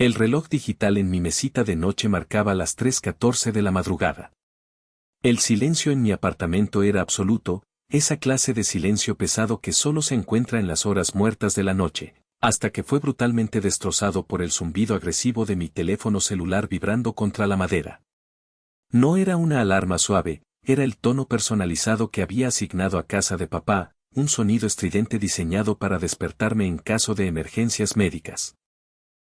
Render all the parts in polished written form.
El reloj digital en mi mesita de noche marcaba las 3:14 de la madrugada. El silencio en mi apartamento era absoluto, esa clase de silencio pesado que solo se encuentra en las horas muertas de la noche, hasta que fue brutalmente destrozado por el zumbido agresivo de mi teléfono celular vibrando contra la madera. No era una alarma suave, era el tono personalizado que había asignado a casa de papá, un sonido estridente diseñado para despertarme en caso de emergencias médicas.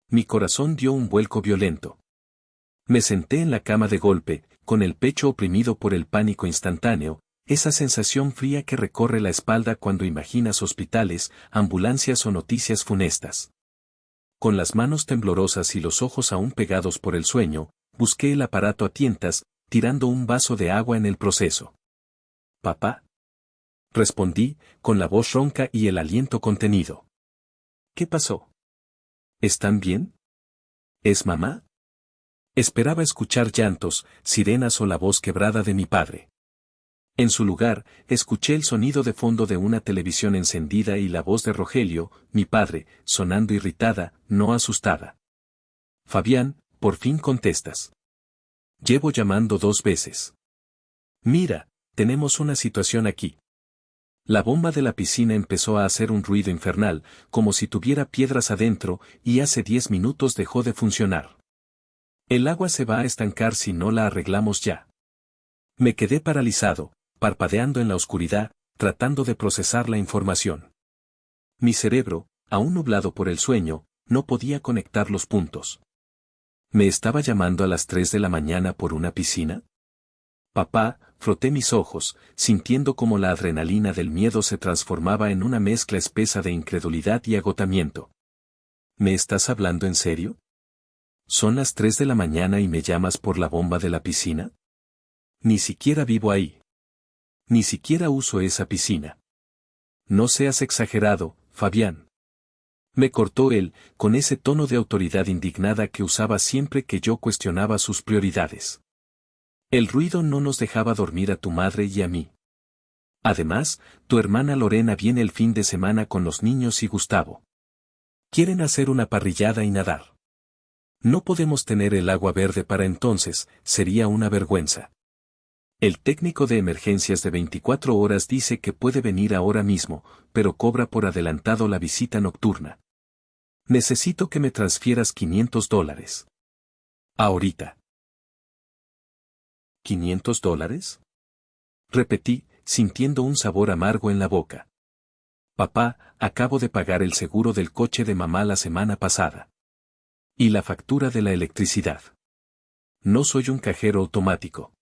Mi corazón dio un vuelco violento. Me senté en la cama de golpe, con el pecho oprimido por el pánico instantáneo, esa sensación fría que recorre la espalda cuando imaginas hospitales, ambulancias o noticias funestas. Con las manos temblorosas y los ojos aún pegados por el sueño, busqué el aparato a tientas, tirando un vaso de agua en el proceso. «¿Papá?», respondí, con la voz ronca y el aliento contenido. «¿Qué pasó? ¿Están bien? ¿Es mamá?». Esperaba escuchar llantos, sirenas o la voz quebrada de mi padre. En su lugar, escuché el sonido de fondo de una televisión encendida y la voz de Rogelio, mi padre, sonando irritada, no asustada. «Fabián, por fin contestas. Llevo llamando 2 veces. Mira, tenemos una situación aquí». La bomba de la piscina empezó a hacer un ruido infernal, como si tuviera piedras adentro, y hace 10 minutos dejó de funcionar. El agua se va a estancar si no la arreglamos ya. Me quedé paralizado, parpadeando en la oscuridad, tratando de procesar la información. Mi cerebro, aún nublado por el sueño, no podía conectar los puntos. ¿Me estaba llamando a las 3 de la mañana por una piscina? Papá, froté mis ojos, sintiendo como la adrenalina del miedo se transformaba en una mezcla espesa de incredulidad y agotamiento. ¿Me estás hablando en serio? ¿Son las 3 de la mañana y me llamas por la bomba de la piscina? Ni siquiera vivo ahí. Ni siquiera uso esa piscina. No seas exagerado, Fabián. Me cortó él, con ese tono de autoridad indignada que usaba siempre que yo cuestionaba sus prioridades. El ruido no nos dejaba dormir a tu madre y a mí. Además, tu hermana Lorena viene el fin de semana con los niños y Gustavo. Quieren hacer una parrillada y nadar. No podemos tener el agua verde para entonces, sería una vergüenza. El técnico de emergencias de 24 horas dice que puede venir ahora mismo, pero cobra por adelantado la visita nocturna. Necesito que me transfieras $500. Ahorita. ¿$500? Repetí, sintiendo un sabor amargo en la boca. Papá, acabo de pagar el seguro del coche de mamá la semana pasada. Y la factura de la electricidad. No soy un cajero automático.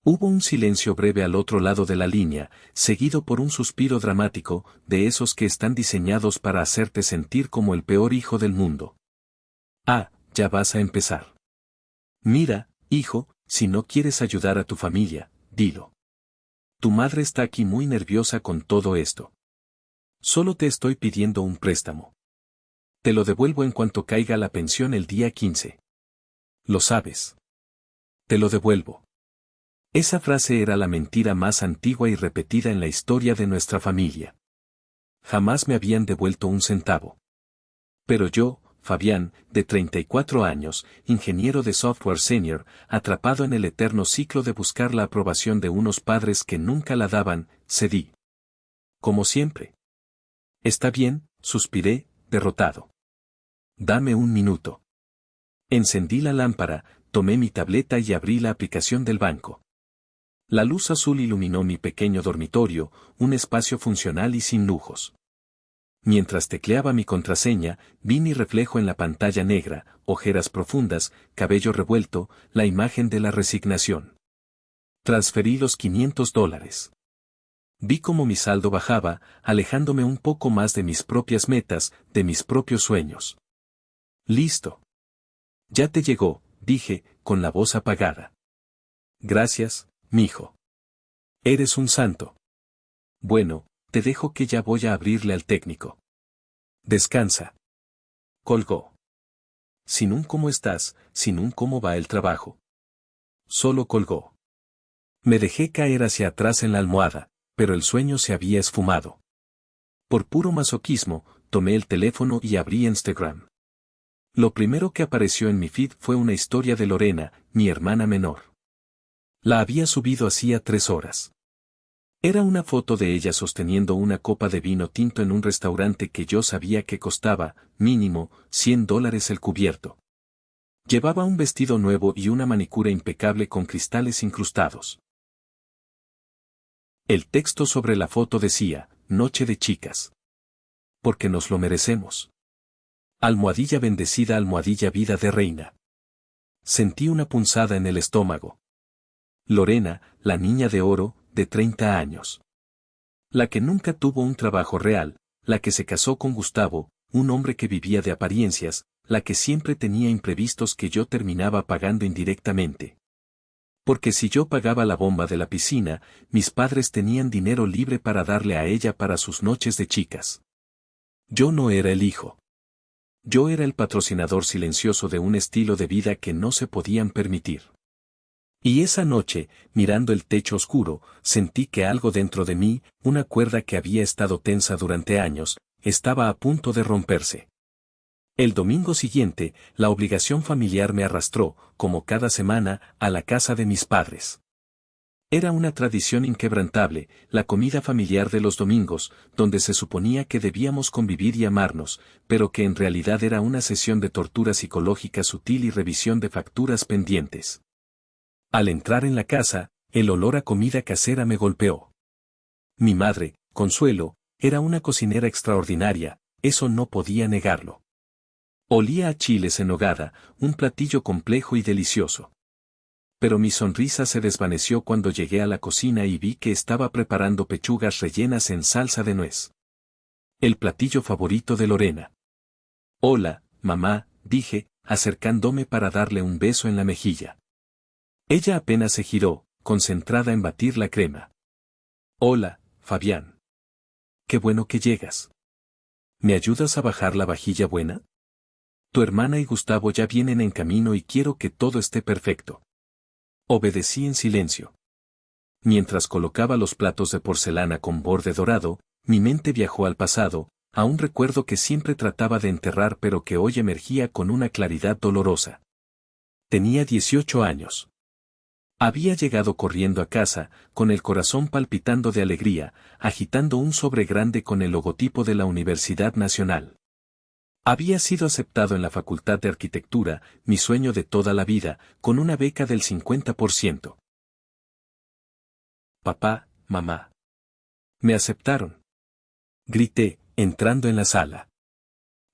Hubo un silencio breve al otro lado de la línea, seguido por un suspiro dramático, de esos que están diseñados para hacerte sentir como el peor hijo del mundo. Ah, ya vas a empezar. Mira, hijo, si no quieres ayudar a tu familia, dilo. Tu madre está aquí muy nerviosa con todo esto. Solo te estoy pidiendo un préstamo. Te lo devuelvo en cuanto caiga la pensión el día 15. Lo sabes. Te lo devuelvo. Esa frase era la mentira más antigua y repetida en la historia de nuestra familia. Jamás me habían devuelto un centavo. Pero yo, Fabián, de 34 años, ingeniero de software senior, atrapado en el eterno ciclo de buscar la aprobación de unos padres que nunca la daban, cedí. Como siempre. Está bien, suspiré, derrotado. Dame un minuto. Encendí la lámpara, tomé mi tableta y abrí la aplicación del banco. La luz azul iluminó mi pequeño dormitorio, un espacio funcional y sin lujos. Mientras tecleaba mi contraseña, vi mi reflejo en la pantalla negra, ojeras profundas, cabello revuelto, la imagen de la resignación. Transferí los $500. Vi cómo mi saldo bajaba, alejándome un poco más de mis propias metas, de mis propios sueños. Listo. Ya te llegó, dije, con la voz apagada. Gracias, mijo. Eres un santo. Bueno, te dejo que ya voy a abrirle al técnico. Descansa. Colgó. Sin un cómo estás, sin un cómo va el trabajo. Solo colgó. Me dejé caer hacia atrás en la almohada, pero el sueño se había esfumado. Por puro masoquismo, tomé el teléfono y abrí Instagram. Lo primero que apareció en mi feed fue una historia de Lorena, mi hermana menor. La había subido hacía 3 horas. Era una foto de ella sosteniendo una copa de vino tinto en un restaurante que yo sabía que costaba, mínimo, $100 el cubierto. Llevaba un vestido nuevo y una manicura impecable con cristales incrustados. El texto sobre la foto decía, Noche de chicas. Porque nos lo merecemos. Almohadilla bendecida, almohadilla vida de reina. Sentí una punzada en el estómago. Lorena, la niña de oro, de 30 años. La que nunca tuvo un trabajo real, la que se casó con Gustavo, un hombre que vivía de apariencias, la que siempre tenía imprevistos que yo terminaba pagando indirectamente. Porque si yo pagaba la bomba de la piscina, mis padres tenían dinero libre para darle a ella para sus noches de chicas. Yo no era el hijo. Yo era el patrocinador silencioso de un estilo de vida que no se podían permitir. Y esa noche, mirando el techo oscuro, sentí que algo dentro de mí, una cuerda que había estado tensa durante años, estaba a punto de romperse. El domingo siguiente, la obligación familiar me arrastró, como cada semana, a la casa de mis padres. Era una tradición inquebrantable, la comida familiar de los domingos, donde se suponía que debíamos convivir y amarnos, pero que en realidad era una sesión de tortura psicológica sutil y revisión de facturas pendientes. Al entrar en la casa, el olor a comida casera me golpeó. Mi madre, Consuelo, era una cocinera extraordinaria, eso no podía negarlo. Olía a chiles en nogada, un platillo complejo y delicioso. Pero mi sonrisa se desvaneció cuando llegué a la cocina y vi que estaba preparando pechugas rellenas en salsa de nuez. El platillo favorito de Lorena. Hola, mamá, dije, acercándome para darle un beso en la mejilla. Ella apenas se giró, concentrada en batir la crema. Hola, Fabián. Qué bueno que llegas. ¿Me ayudas a bajar la vajilla buena? Tu hermana y Gustavo ya vienen en camino y quiero que todo esté perfecto. Obedecí en silencio. Mientras colocaba los platos de porcelana con borde dorado, mi mente viajó al pasado, a un recuerdo que siempre trataba de enterrar pero que hoy emergía con una claridad dolorosa. Tenía 18 años. Había llegado corriendo a casa, con el corazón palpitando de alegría, agitando un sobre grande con el logotipo de la Universidad Nacional. Había sido aceptado en la Facultad de Arquitectura, mi sueño de toda la vida, con una beca del 50%. Papá, mamá. Me aceptaron. Grité, entrando en la sala.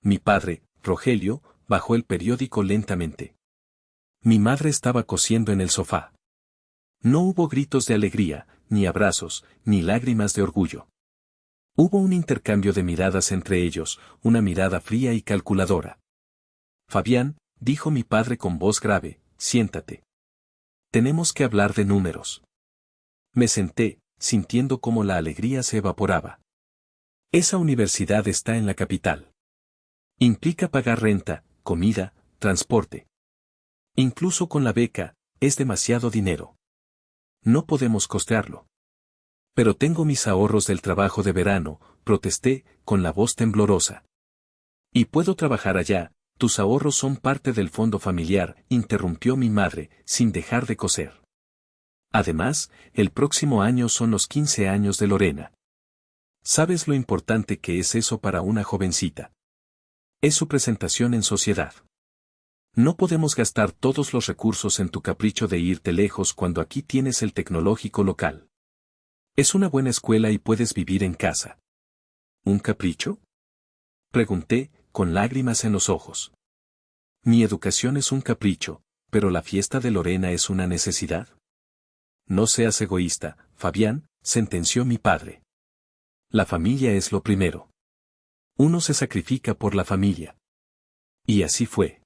Mi padre, Rogelio, bajó el periódico lentamente. Mi madre estaba cosiendo en el sofá. No hubo gritos de alegría, ni abrazos, ni lágrimas de orgullo. Hubo un intercambio de miradas entre ellos, una mirada fría y calculadora. Fabián, dijo mi padre con voz grave, siéntate. Tenemos que hablar de números. Me senté, sintiendo cómo la alegría se evaporaba. Esa universidad está en la capital. Implica pagar renta, comida, transporte. Incluso con la beca, es demasiado dinero. No podemos costearlo. Pero tengo mis ahorros del trabajo de verano, protesté, con la voz temblorosa. Y puedo trabajar allá, tus ahorros son parte del fondo familiar, interrumpió mi madre, sin dejar de coser. Además, el próximo año son los 15 años de Lorena. ¿Sabes lo importante que es eso para una jovencita? Es su presentación en sociedad. No podemos gastar todos los recursos en tu capricho de irte lejos cuando aquí tienes el tecnológico local. Es una buena escuela y puedes vivir en casa. ¿Un capricho? Pregunté, con lágrimas en los ojos. Mi educación es un capricho, pero la fiesta de Lorena es una necesidad. No seas egoísta, Fabián, sentenció mi padre. La familia es lo primero. Uno se sacrifica por la familia. Y así fue.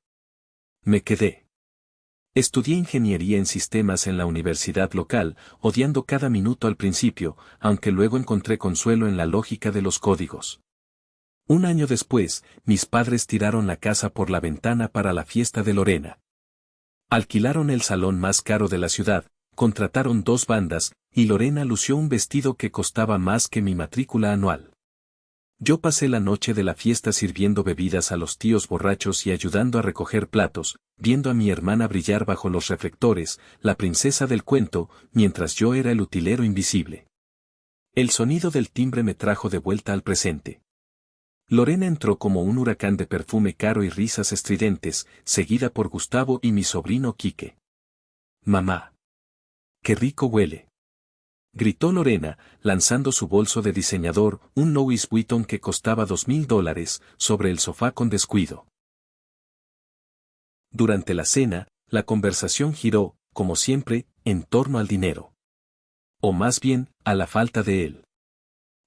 Me quedé. Estudié ingeniería en sistemas en la universidad local, odiando cada minuto al principio, aunque luego encontré consuelo en la lógica de los códigos. Un año después, mis padres tiraron la casa por la ventana para la fiesta de Lorena. Alquilaron el salón más caro de la ciudad, contrataron 2 bandas, y Lorena lució un vestido que costaba más que mi matrícula anual. Yo pasé la noche de la fiesta sirviendo bebidas a los tíos borrachos y ayudando a recoger platos, viendo a mi hermana brillar bajo los reflectores, la princesa del cuento, mientras yo era el utilero invisible. El sonido del timbre me trajo de vuelta al presente. Lorena entró como un huracán de perfume caro y risas estridentes, seguida por Gustavo y mi sobrino Quique. «Mamá. ¡Qué rico huele!», gritó Lorena, lanzando su bolso de diseñador, un Louis Vuitton que costaba $2,000, sobre el sofá con descuido. Durante la cena, la conversación giró, como siempre, en torno al dinero. O más bien, a la falta de él.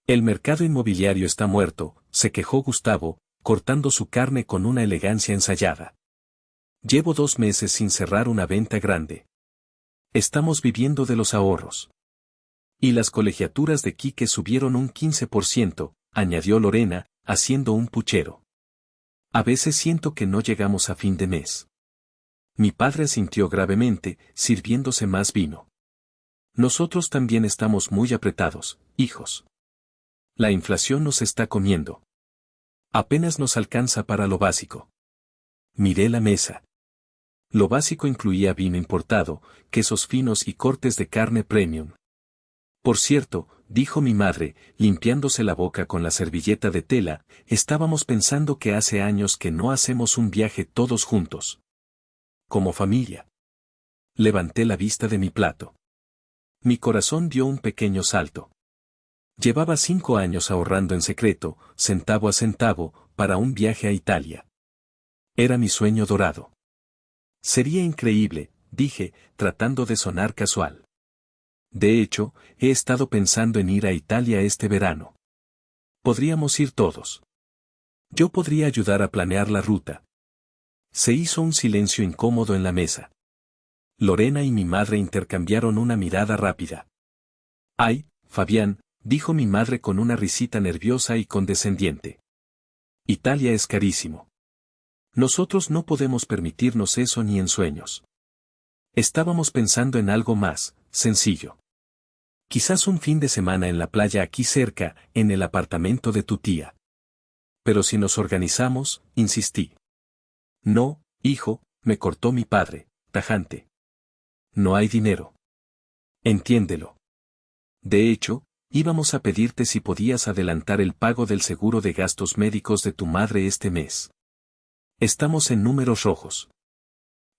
«El mercado inmobiliario está muerto», se quejó Gustavo, cortando su carne con una elegancia ensayada. «Llevo 2 meses sin cerrar una venta grande. Estamos viviendo de los ahorros». «Y las colegiaturas de Quique subieron un 15%, añadió Lorena, haciendo un puchero. «A veces siento que no llegamos a fin de mes». Mi padre asintió gravemente, sirviéndose más vino. «Nosotros también estamos muy apretados, hijos. La inflación nos está comiendo. Apenas nos alcanza para lo básico». Miré la mesa. Lo básico incluía vino importado, quesos finos y cortes de carne premium. «Por cierto», dijo mi madre, limpiándose la boca con la servilleta de tela, «estábamos pensando que hace años que no hacemos un viaje todos juntos. Como familia». Levanté la vista de mi plato. Mi corazón dio un pequeño salto. Llevaba 5 años ahorrando en secreto, centavo a centavo, para un viaje a Italia. Era mi sueño dorado. «Sería increíble», dije, tratando de sonar casual. «De hecho, he estado pensando en ir a Italia este verano. Podríamos ir todos. Yo podría ayudar a planear la ruta». Se hizo un silencio incómodo en la mesa. Lorena y mi madre intercambiaron una mirada rápida. «Ay, Fabián», dijo mi madre con una risita nerviosa y condescendiente. «Italia es carísimo. Nosotros no podemos permitirnos eso ni en sueños. Estábamos pensando en algo más, sencillo. Quizás un fin de semana en la playa aquí cerca, en el apartamento de tu tía». «Pero si nos organizamos», insistí. «No, hijo», me cortó mi padre, tajante. «No hay dinero. Entiéndelo. De hecho, íbamos a pedirte si podías adelantar el pago del seguro de gastos médicos de tu madre este mes. Estamos en números rojos.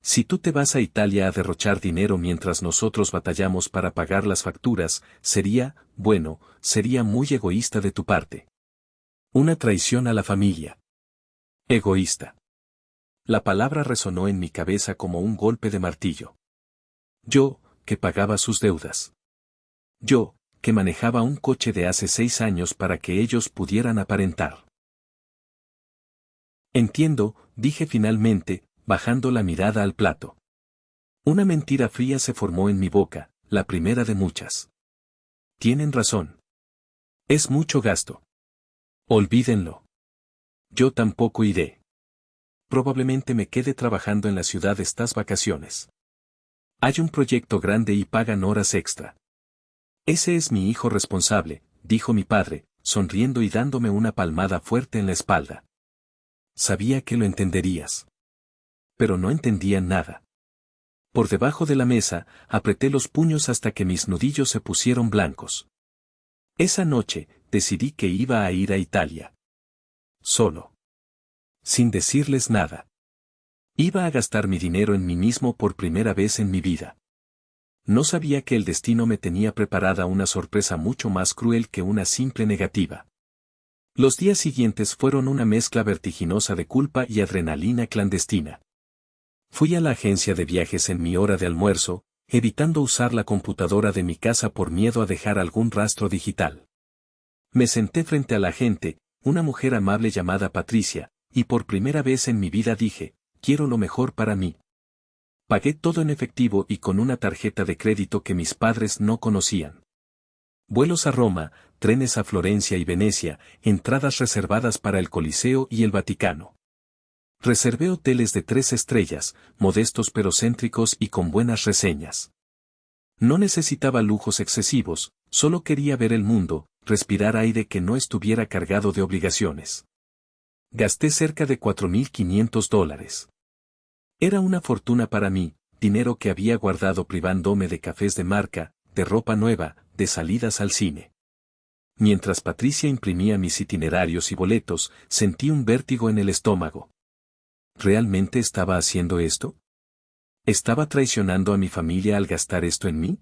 Si tú te vas a Italia a derrochar dinero mientras nosotros batallamos para pagar las facturas, sería muy egoísta de tu parte. Una traición a la familia». Egoísta. La palabra resonó en mi cabeza como un golpe de martillo. Yo, que pagaba sus deudas. Yo, que manejaba un coche de hace 6 años para que ellos pudieran aparentar. «Entiendo», dije finalmente, bajando la mirada al plato. Una mentira fría se formó en mi boca, la primera de muchas. «Tienen razón. Es mucho gasto. Olvídenlo. Yo tampoco iré. Probablemente me quede trabajando en la ciudad estas vacaciones. Hay un proyecto grande y pagan horas extra». «Ese es mi hijo responsable», dijo mi padre, sonriendo y dándome una palmada fuerte en la espalda. Sabía que lo entenderías. Pero no entendían nada. Por debajo de la mesa, apreté los puños hasta que mis nudillos se pusieron blancos. Esa noche, decidí que iba a ir a Italia. Solo. Sin decirles nada. Iba a gastar mi dinero en mí mismo por primera vez en mi vida. No sabía que el destino me tenía preparada una sorpresa mucho más cruel que una simple negativa. Los días siguientes fueron una mezcla vertiginosa de culpa y adrenalina clandestina. Fui a la agencia de viajes en mi hora de almuerzo, evitando usar la computadora de mi casa por miedo a dejar algún rastro digital. Me senté frente a la agente, una mujer amable llamada Patricia, y por primera vez en mi vida dije, «Quiero lo mejor para mí». Pagué todo en efectivo y con una tarjeta de crédito que mis padres no conocían. Vuelos a Roma, trenes a Florencia y Venecia, entradas reservadas para el Coliseo y el Vaticano. Reservé hoteles de 3 estrellas, modestos pero céntricos y con buenas reseñas. No necesitaba lujos excesivos, solo quería ver el mundo, respirar aire que no estuviera cargado de obligaciones. Gasté cerca de $4.500. Era una fortuna para mí, dinero que había guardado privándome de cafés de marca, de ropa nueva, de salidas al cine. Mientras Patricia imprimía mis itinerarios y boletos, sentí un vértigo en el estómago. ¿Realmente estaba haciendo esto? ¿Estaba traicionando a mi familia al gastar esto en mí?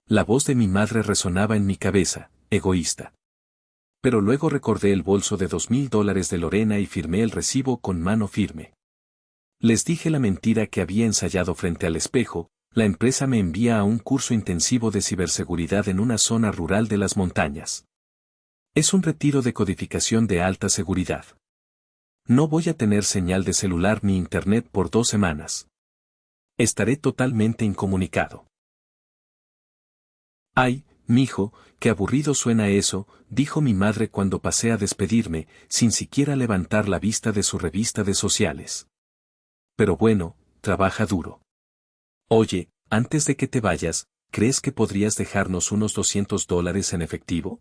La voz de mi madre resonaba en mi cabeza, egoísta. Pero luego recordé el bolso de $2.000 de Lorena y firmé el recibo con mano firme. Les dije la mentira que había ensayado frente al espejo: la empresa me envía a un curso intensivo de ciberseguridad en una zona rural de las montañas. Es un retiro de codificación de alta seguridad. No voy a tener señal de celular ni internet por 2 semanas. Estaré totalmente incomunicado. Ay, mijo, qué aburrido suena eso, dijo mi madre cuando pasé a despedirme, sin siquiera levantar la vista de su revista de sociales. Pero bueno, trabaja duro. Oye, antes de que te vayas, ¿crees que podrías dejarnos unos $200 en efectivo?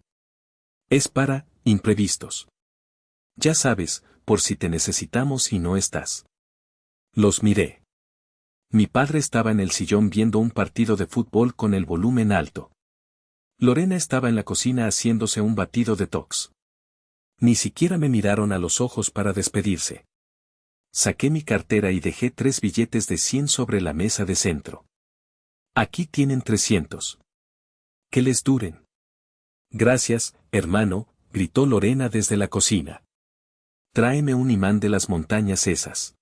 Es para imprevistos. Ya sabes, por si te necesitamos y no estás. Los miré. Mi padre estaba en el sillón viendo un partido de fútbol con el volumen alto. Lorena estaba en la cocina haciéndose un batido detox. Ni siquiera me miraron a los ojos para despedirse. Saqué mi cartera y dejé 3 billetes de 100 sobre la mesa de centro. Aquí tienen 300. Que les duren. Gracias, hermano, gritó Lorena desde la cocina. Tráeme un imán de las montañas esas.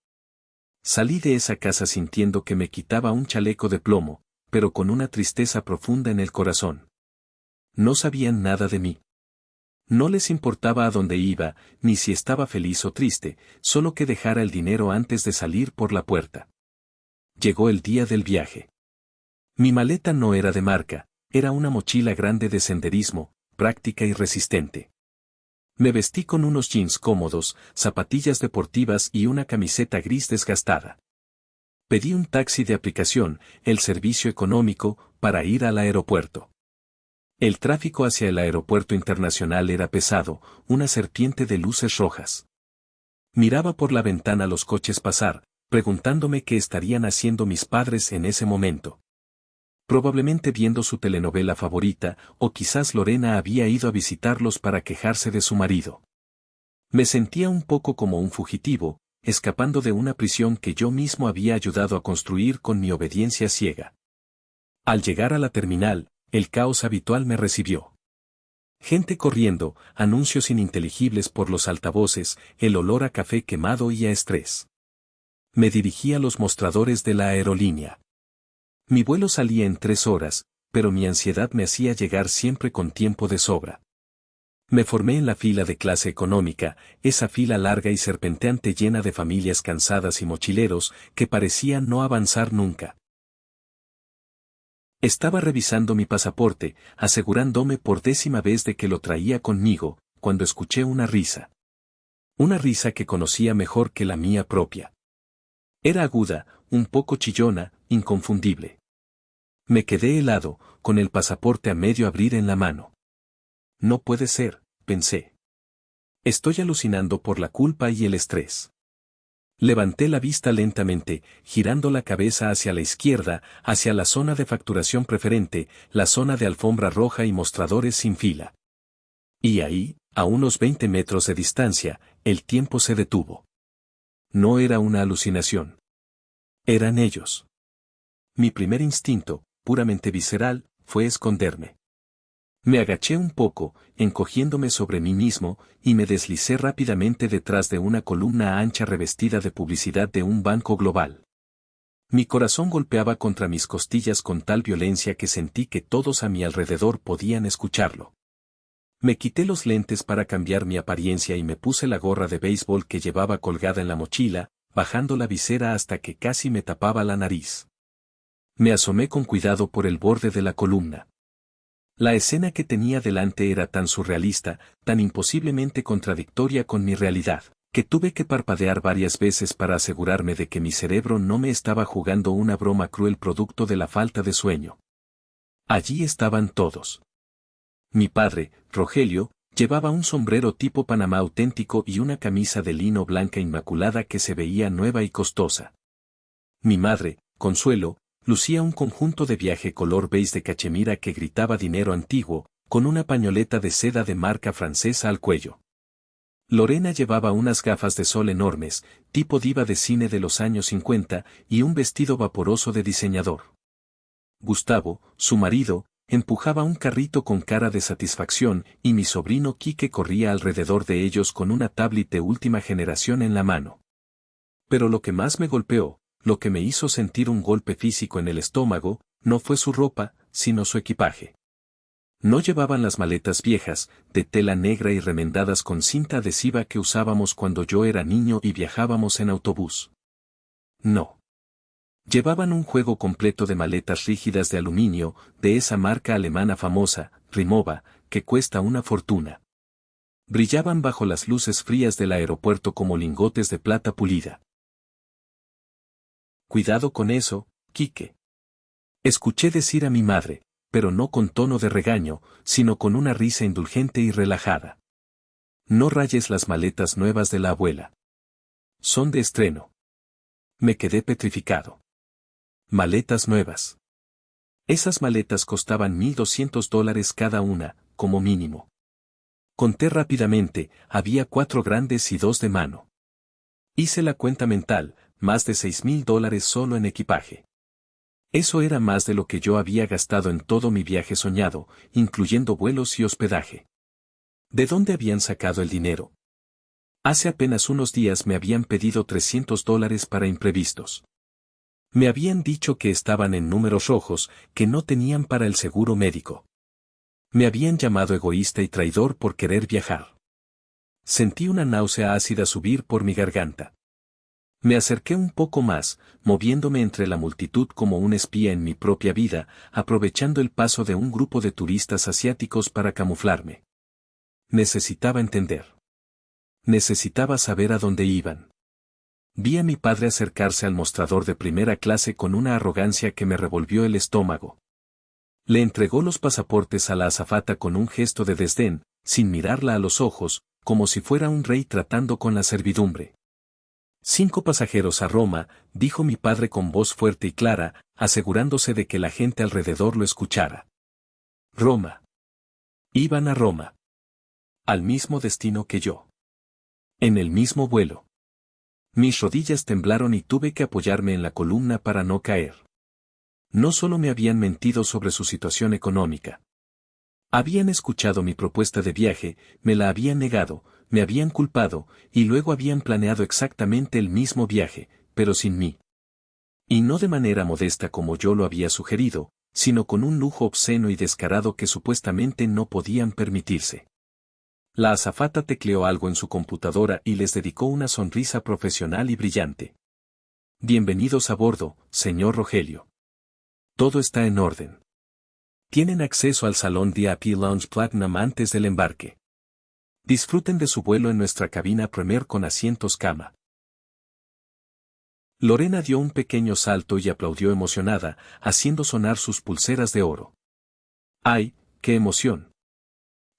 Salí de esa casa sintiendo que me quitaba un chaleco de plomo, pero con una tristeza profunda en el corazón. No sabían nada de mí. No les importaba a dónde iba, ni si estaba feliz o triste, solo que dejara el dinero antes de salir por la puerta. Llegó el día del viaje. Mi maleta no era de marca, era una mochila grande de senderismo, práctica y resistente. Me vestí con unos jeans cómodos, zapatillas deportivas y una camiseta gris desgastada. Pedí un taxi de aplicación, el servicio económico, para ir al aeropuerto. El tráfico hacia el aeropuerto internacional era pesado, una serpiente de luces rojas. Miraba por la ventana los coches pasar, preguntándome qué estarían haciendo mis padres en ese momento. Probablemente viendo su telenovela favorita, o quizás Lorena había ido a visitarlos para quejarse de su marido. Me sentía un poco como un fugitivo, escapando de una prisión que yo mismo había ayudado a construir con mi obediencia ciega. Al llegar a la terminal, el caos habitual me recibió. Gente corriendo, anuncios ininteligibles por los altavoces, el olor a café quemado y a estrés. Me dirigí a los mostradores de la aerolínea. Mi vuelo salía en 3 horas, pero mi ansiedad me hacía llegar siempre con tiempo de sobra. Me formé en la fila de clase económica, esa fila larga y serpenteante llena de familias cansadas y mochileros, que parecían no avanzar nunca. Estaba revisando mi pasaporte, asegurándome por 10ª vez de que lo traía conmigo, cuando escuché una risa. Una risa que conocía mejor que la mía propia. Era aguda, un poco chillona, inconfundible. Me quedé helado, con el pasaporte a medio abrir en la mano. No puede ser, pensé. Estoy alucinando por la culpa y el estrés. Levanté la vista lentamente, girando la cabeza hacia la izquierda, hacia la zona de facturación preferente, la zona de alfombra roja y mostradores sin fila. Y ahí, a unos 20 metros de distancia, el tiempo se detuvo. No era una alucinación. Eran ellos. Mi primer instinto, puramente visceral, fue esconderme. Me agaché un poco, encogiéndome sobre mí mismo, y me deslicé rápidamente detrás de una columna ancha revestida de publicidad de un banco global. Mi corazón golpeaba contra mis costillas con tal violencia que sentí que todos a mi alrededor podían escucharlo. Me quité los lentes para cambiar mi apariencia y me puse la gorra de béisbol que llevaba colgada en la mochila, bajando la visera hasta que casi me tapaba la nariz. Me asomé con cuidado por el borde de la columna. La escena que tenía delante era tan surrealista, tan imposiblemente contradictoria con mi realidad, que tuve que parpadear varias veces para asegurarme de que mi cerebro no me estaba jugando una broma cruel producto de la falta de sueño. Allí estaban todos. Mi padre, Rogelio, llevaba un sombrero tipo Panamá auténtico y una camisa de lino blanca inmaculada que se veía nueva y costosa. Mi madre, Consuelo, lucía un conjunto de viaje color beige de cachemira que gritaba dinero antiguo, con una pañoleta de seda de marca francesa al cuello. Lorena llevaba unas gafas de sol enormes, tipo diva de cine de los años 50, y un vestido vaporoso de diseñador. Gustavo, su marido, empujaba un carrito con cara de satisfacción y mi sobrino Quique corría alrededor de ellos con una tablet de última generación en la mano. Pero lo que más me golpeó, lo que me hizo sentir un golpe físico en el estómago, no fue su ropa, sino su equipaje. No llevaban las maletas viejas, de tela negra y remendadas con cinta adhesiva que usábamos cuando yo era niño y viajábamos en autobús. No. Llevaban un juego completo de maletas rígidas de aluminio, de esa marca alemana famosa, Rimowa, que cuesta una fortuna. Brillaban bajo las luces frías del aeropuerto como lingotes de plata pulida. Cuidado con eso, Quique. Escuché decir a mi madre, pero no con tono de regaño, sino con una risa indulgente y relajada. No rayes las maletas nuevas de la abuela. Son de estreno. Me quedé petrificado. Maletas nuevas. Esas maletas costaban $1,200 cada una, como mínimo. Conté rápidamente, había 4 grandes y 2 de mano. Hice la cuenta mental, más de $6,000 solo en equipaje. Eso era más de lo que yo había gastado en todo mi viaje soñado, incluyendo vuelos y hospedaje. ¿De dónde habían sacado el dinero? Hace apenas unos días me habían pedido $300 para imprevistos. Me habían dicho que estaban en números rojos, que no tenían para el seguro médico. Me habían llamado egoísta y traidor por querer viajar. Sentí una náusea ácida subir por mi garganta. Me acerqué un poco más, moviéndome entre la multitud como un espía en mi propia vida, aprovechando el paso de un grupo de turistas asiáticos para camuflarme. Necesitaba entender. Necesitaba saber a dónde iban. Vi a mi padre acercarse al mostrador de primera clase con una arrogancia que me revolvió el estómago. Le entregó los pasaportes a la azafata con un gesto de desdén, sin mirarla a los ojos, como si fuera un rey tratando con la servidumbre. 5 pasajeros a Roma, dijo mi padre con voz fuerte y clara, asegurándose de que la gente alrededor lo escuchara. Roma. Iban a Roma. Al mismo destino que yo. En el mismo vuelo. Mis rodillas temblaron y tuve que apoyarme en la columna para no caer. No solo me habían mentido sobre su situación económica. Habían escuchado mi propuesta de viaje, me la habían negado, me habían culpado, y luego habían planeado exactamente el mismo viaje, pero sin mí. Y no de manera modesta como yo lo había sugerido, sino con un lujo obsceno y descarado que supuestamente no podían permitirse. La azafata tecleó algo en su computadora y les dedicó una sonrisa profesional y brillante. Bienvenidos a bordo, señor Rogelio. Todo está en orden. Tienen acceso al salón VIP Lounge Platinum antes del embarque. Disfruten de su vuelo en nuestra cabina Premier con asientos cama. Lorena dio un pequeño salto y aplaudió emocionada, haciendo sonar sus pulseras de oro. ¡Ay, qué emoción!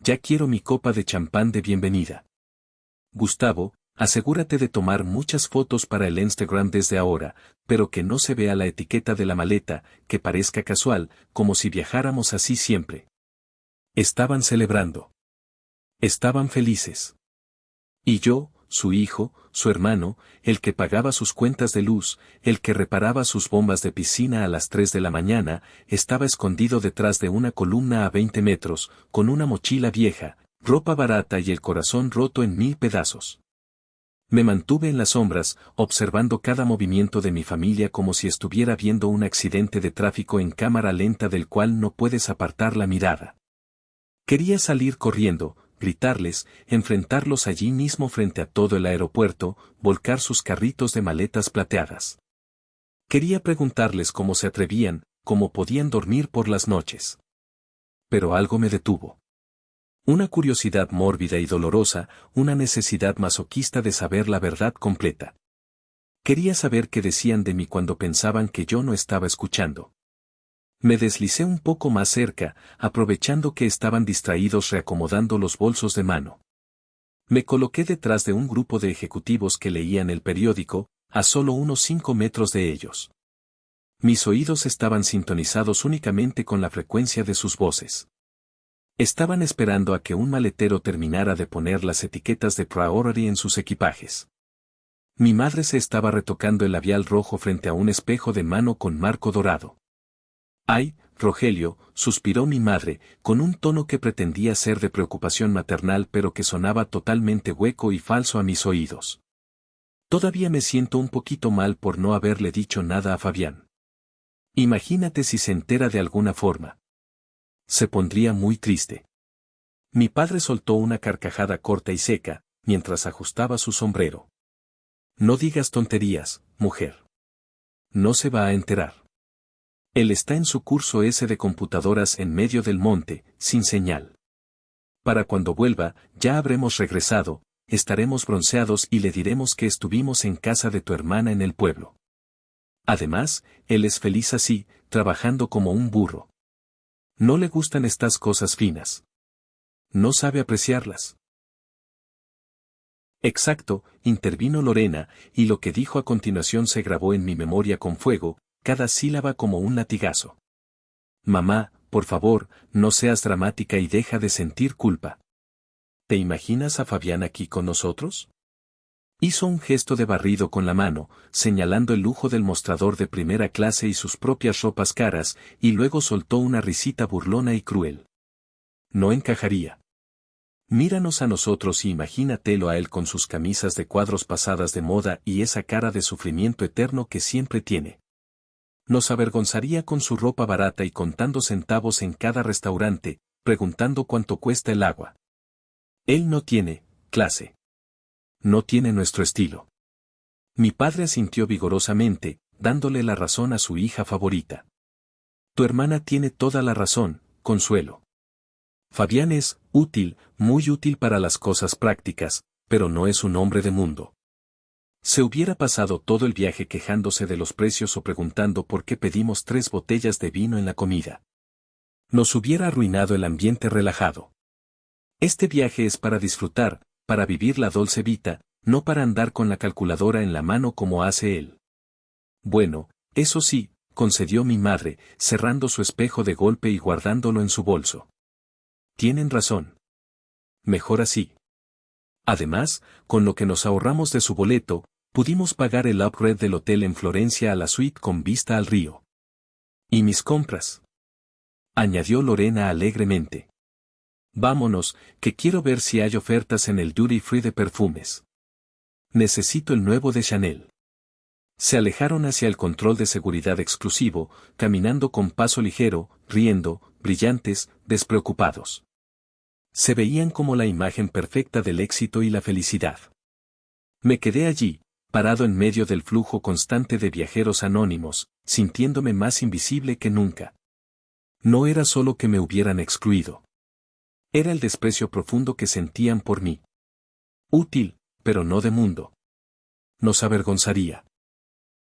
Ya quiero mi copa de champán de bienvenida. Gustavo, asegúrate de tomar muchas fotos para el Instagram desde ahora, pero que no se vea la etiqueta de la maleta, que parezca casual, como si viajáramos así siempre. Estaban celebrando. Estaban felices. Y yo, su hijo, su hermano, el que pagaba sus cuentas de luz, el que reparaba sus bombas de piscina a las 3 de la mañana, estaba escondido detrás de una columna a 20 metros, con una mochila vieja, ropa barata y el corazón roto en 1000 pedazos. Me mantuve en las sombras, observando cada movimiento de mi familia como si estuviera viendo un accidente de tráfico en cámara lenta del cual no puedes apartar la mirada. Quería salir corriendo, gritarles, enfrentarlos allí mismo frente a todo el aeropuerto, volcar sus carritos de maletas plateadas. Quería preguntarles cómo se atrevían, cómo podían dormir por las noches. Pero algo me detuvo. Una curiosidad mórbida y dolorosa, una necesidad masoquista de saber la verdad completa. Quería saber qué decían de mí cuando pensaban que yo no estaba escuchando. Me deslicé un poco más cerca, aprovechando que estaban distraídos reacomodando los bolsos de mano. Me coloqué detrás de un grupo de ejecutivos que leían el periódico, a solo unos 5 metros de ellos. Mis oídos estaban sintonizados únicamente con la frecuencia de sus voces. Estaban esperando a que un maletero terminara de poner las etiquetas de Priority en sus equipajes. Mi madre se estaba retocando el labial rojo frente a un espejo de mano con marco dorado. «Ay, Rogelio», suspiró mi madre, con un tono que pretendía ser de preocupación maternal pero que sonaba totalmente hueco y falso a mis oídos. Todavía me siento un poquito mal por no haberle dicho nada a Fabián. Imagínate si se entera de alguna forma. Se pondría muy triste. Mi padre soltó una carcajada corta y seca, mientras ajustaba su sombrero. No digas tonterías, mujer. No se va a enterar. Él está en su curso ese de computadoras en medio del monte, sin señal. Para cuando vuelva, ya habremos regresado, estaremos bronceados y le diremos que estuvimos en casa de tu hermana en el pueblo. Además, él es feliz así, trabajando como un burro. No le gustan estas cosas finas. No sabe apreciarlas. Exacto, intervino Lorena, y lo que dijo a continuación se grabó en mi memoria con fuego, cada sílaba como un latigazo. Mamá, por favor, no seas dramática y deja de sentir culpa. ¿Te imaginas a Fabián aquí con nosotros? Hizo un gesto de barrido con la mano, señalando el lujo del mostrador de primera clase y sus propias ropas caras, y luego soltó una risita burlona y cruel. No encajaría. Míranos a nosotros y imagínatelo a él con sus camisas de cuadros pasadas de moda y esa cara de sufrimiento eterno que siempre tiene. Nos avergonzaría con su ropa barata y contando centavos en cada restaurante, preguntando cuánto cuesta el agua. Él no tiene clase. No tiene nuestro estilo. Mi padre asintió vigorosamente, dándole la razón a su hija favorita. Tu hermana tiene toda la razón, Consuelo. Fabián es útil, muy útil para las cosas prácticas, pero no es un hombre de mundo. Se hubiera pasado todo el viaje quejándose de los precios o preguntando por qué pedimos 3 botellas de vino en la comida. Nos hubiera arruinado el ambiente relajado. Este viaje es para disfrutar, para vivir la dolce vita, no para andar con la calculadora en la mano como hace él. Bueno, eso sí, concedió mi madre, cerrando su espejo de golpe y guardándolo en su bolso. Tienen razón. Mejor así. Además, con lo que nos ahorramos de su boleto, pudimos pagar el upgrade del hotel en Florencia a la suite con vista al río. ¿Y mis compras?, añadió Lorena alegremente. Vámonos, que quiero ver si hay ofertas en el duty free de perfumes. Necesito el nuevo de Chanel. Se alejaron hacia el control de seguridad exclusivo, caminando con paso ligero, riendo, brillantes, despreocupados. Se veían como la imagen perfecta del éxito y la felicidad. Me quedé allí, parado en medio del flujo constante de viajeros anónimos, sintiéndome más invisible que nunca. No era solo que me hubieran excluido. Era el desprecio profundo que sentían por mí. Útil, pero no de mundo. Nos avergonzaría.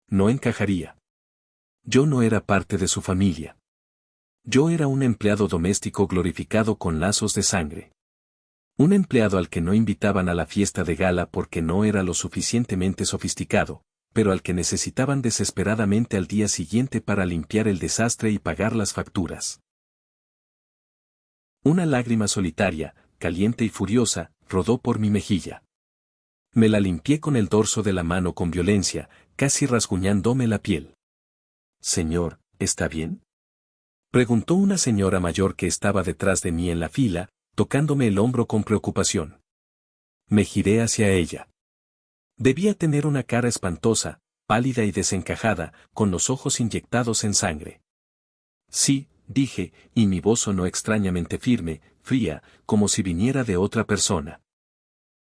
No encajaría. Yo no era parte de su familia. Yo era un empleado doméstico glorificado con lazos de sangre. Un empleado al que no invitaban a la fiesta de gala porque no era lo suficientemente sofisticado, pero al que necesitaban desesperadamente al día siguiente para limpiar el desastre y pagar las facturas. Una lágrima solitaria, caliente y furiosa, rodó por mi mejilla. Me la limpié con el dorso de la mano con violencia, casi rasguñándome la piel. Señor, ¿está bien?, preguntó una señora mayor que estaba detrás de mí en la fila, tocándome el hombro con preocupación. Me giré hacia ella. Debía tener una cara espantosa, pálida y desencajada, con los ojos inyectados en sangre. Sí, dije, y mi voz sonó extrañamente firme, fría, como si viniera de otra persona.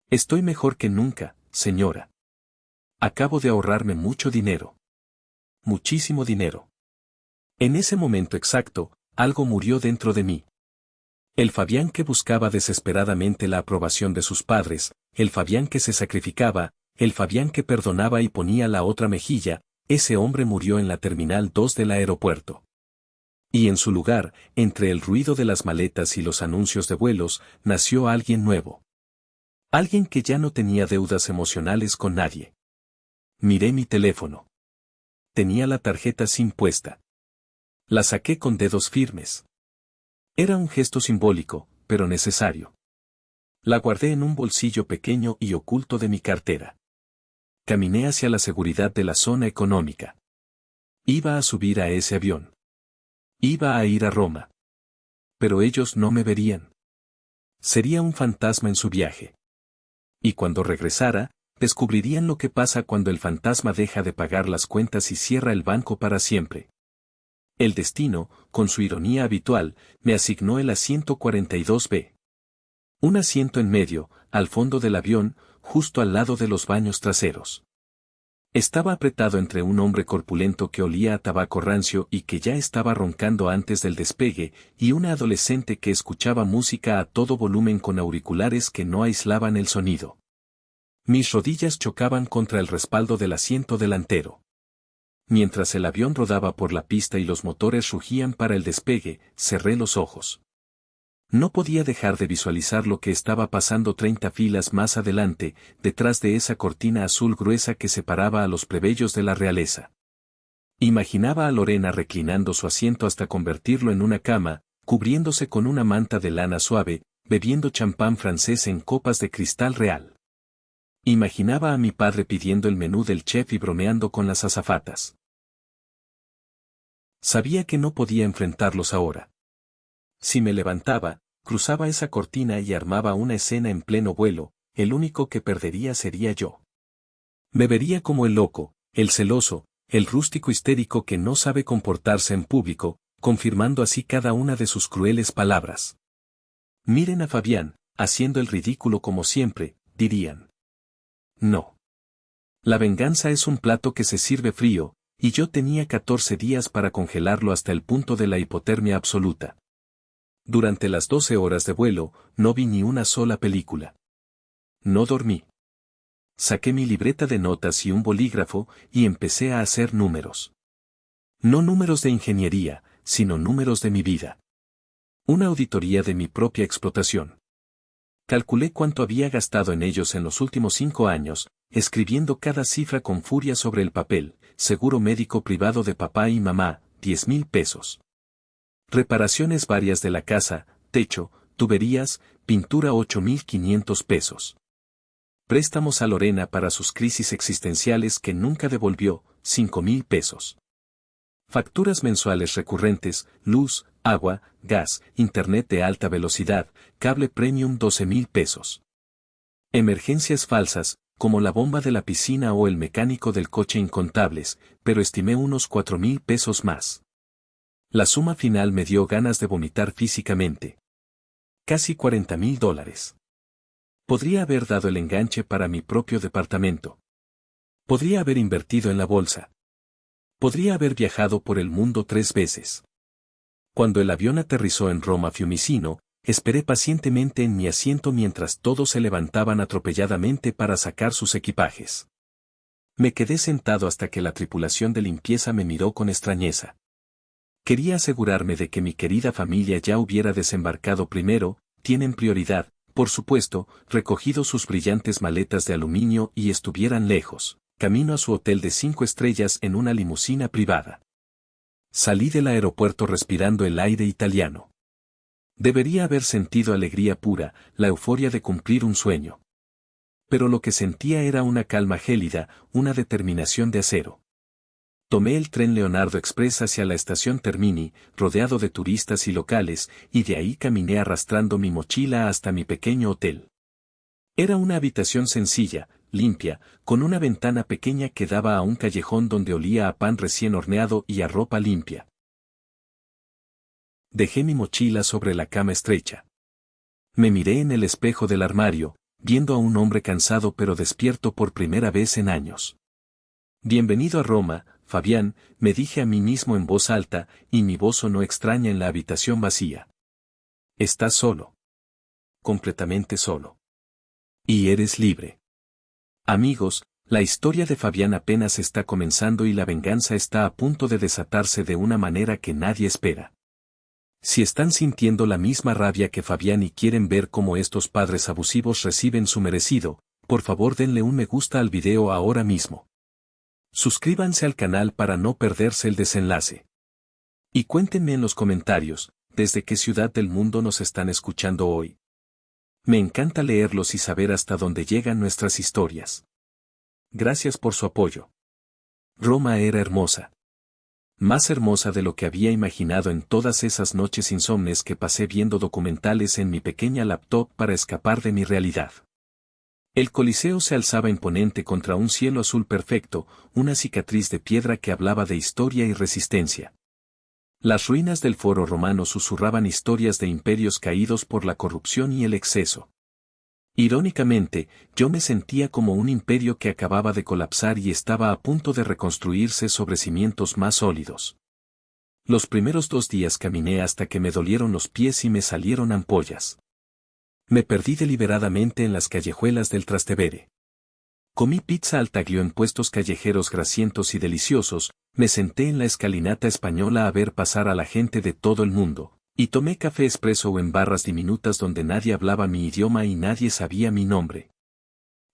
Estoy mejor que nunca, señora. Acabo de ahorrarme mucho dinero. Muchísimo dinero. En ese momento exacto, algo murió dentro de mí. El Fabián que buscaba desesperadamente la aprobación de sus padres, el Fabián que se sacrificaba, el Fabián que perdonaba y ponía la otra mejilla, ese hombre murió en la Terminal 2 del aeropuerto. Y en su lugar, entre el ruido de las maletas y los anuncios de vuelos, nació alguien nuevo. Alguien que ya no tenía deudas emocionales con nadie. Miré mi teléfono. Tenía la tarjeta SIM puesta. La saqué con dedos firmes. Era un gesto simbólico, pero necesario. La guardé en un bolsillo pequeño y oculto de mi cartera. Caminé hacia la seguridad de la zona económica. Iba a subir a ese avión. Iba a ir a Roma. Pero ellos no me verían. Sería un fantasma en su viaje. Y cuando regresara, descubrirían lo que pasa cuando el fantasma deja de pagar las cuentas y cierra el banco para siempre. El destino, con su ironía habitual, me asignó el asiento 42B. Un asiento en medio, al fondo del avión, justo al lado de los baños traseros. Estaba apretado entre un hombre corpulento que olía a tabaco rancio y que ya estaba roncando antes del despegue, y una adolescente que escuchaba música a todo volumen con auriculares que no aislaban el sonido. Mis rodillas chocaban contra el respaldo del asiento delantero. Mientras el avión rodaba por la pista y los motores rugían para el despegue, cerré los ojos. No podía dejar de visualizar lo que estaba pasando 30 filas más adelante, detrás de esa cortina azul gruesa que separaba a los plebeyos de la realeza. Imaginaba a Lorena reclinando su asiento hasta convertirlo en una cama, cubriéndose con una manta de lana suave, bebiendo champán francés en copas de cristal real. Imaginaba a mi padre pidiendo el menú del chef y bromeando con las azafatas. Sabía que no podía enfrentarlos ahora. Si me levantaba, cruzaba esa cortina y armaba una escena en pleno vuelo, el único que perdería sería yo. Me vería como el loco, el celoso, el rústico histérico que no sabe comportarse en público, confirmando así cada una de sus crueles palabras. Miren a Fabián, haciendo el ridículo como siempre, dirían. No. La venganza es un plato que se sirve frío, y yo tenía 14 días para congelarlo hasta el punto de la hipotermia absoluta. Durante las 12 horas de vuelo, no vi ni una sola película. No dormí. Saqué mi libreta de notas y un bolígrafo y empecé a hacer números. No números de ingeniería, sino números de mi vida. Una auditoría de mi propia explotación. Calculé cuánto había gastado en ellos en los últimos 5 años, escribiendo cada cifra con furia sobre el papel: seguro médico privado de papá y mamá, 10,000 pesos. Reparaciones varias de la casa, techo, tuberías, pintura 8,500 pesos. Préstamos a Lorena para sus crisis existenciales que nunca devolvió, 5,000 pesos. Facturas mensuales recurrentes, luz, agua, gas, internet de alta velocidad, cable premium 12,000 pesos. Emergencias falsas, como la bomba de la piscina o el mecánico del coche incontables, pero estimé unos 4,000 pesos más. La suma final me dio ganas de vomitar físicamente. Casi $40,000. Podría haber dado el enganche para mi propio departamento. Podría haber invertido en la bolsa. Podría haber viajado por el mundo 3 veces. Cuando el avión aterrizó en Roma Fiumicino, esperé pacientemente en mi asiento mientras todos se levantaban atropelladamente para sacar sus equipajes. Me quedé sentado hasta que la tripulación de limpieza me miró con extrañeza. Quería asegurarme de que mi querida familia ya hubiera desembarcado primero, tienen prioridad, por supuesto, recogido sus brillantes maletas de aluminio y estuvieran lejos, camino a su hotel de 5 estrellas en una limusina privada. Salí del aeropuerto respirando el aire italiano. Debería haber sentido alegría pura, la euforia de cumplir un sueño. Pero lo que sentía era una calma gélida, una determinación de acero. Tomé el tren Leonardo Express hacia la estación Termini, rodeado de turistas y locales, y de ahí caminé arrastrando mi mochila hasta mi pequeño hotel. Era una habitación sencilla, limpia, con una ventana pequeña que daba a un callejón donde olía a pan recién horneado y a ropa limpia. Dejé mi mochila sobre la cama estrecha. Me miré en el espejo del armario, viendo a un hombre cansado pero despierto por primera vez en años. Bienvenido a Roma, Fabián, me dije a mí mismo en voz alta, y mi voz sonó extraña en la habitación vacía. Estás solo. Completamente solo. Y eres libre. Amigos, la historia de Fabián apenas está comenzando y la venganza está a punto de desatarse de una manera que nadie espera. Si están sintiendo la misma rabia que Fabián y quieren ver cómo estos padres abusivos reciben su merecido, por favor denle un me gusta al video ahora mismo. Suscríbanse al canal para no perderse el desenlace. Y cuéntenme en los comentarios, ¿desde qué ciudad del mundo nos están escuchando hoy? Me encanta leerlos y saber hasta dónde llegan nuestras historias. Gracias por su apoyo. Roma era hermosa. Más hermosa de lo que había imaginado en todas esas noches insomnes que pasé viendo documentales en mi pequeña laptop para escapar de mi realidad. El Coliseo se alzaba imponente contra un cielo azul perfecto, una cicatriz de piedra que hablaba de historia y resistencia. Las ruinas del Foro Romano susurraban historias de imperios caídos por la corrupción y el exceso. Irónicamente, yo me sentía como un imperio que acababa de colapsar y estaba a punto de reconstruirse sobre cimientos más sólidos. Los primeros 2 días caminé hasta que me dolieron los pies y me salieron ampollas. Me perdí deliberadamente en las callejuelas del Trastevere. Comí pizza al taglio en puestos callejeros grasientos y deliciosos, me senté en la escalinata española a ver pasar a la gente de todo el mundo. Y tomé café expreso en barras diminutas donde nadie hablaba mi idioma y nadie sabía mi nombre.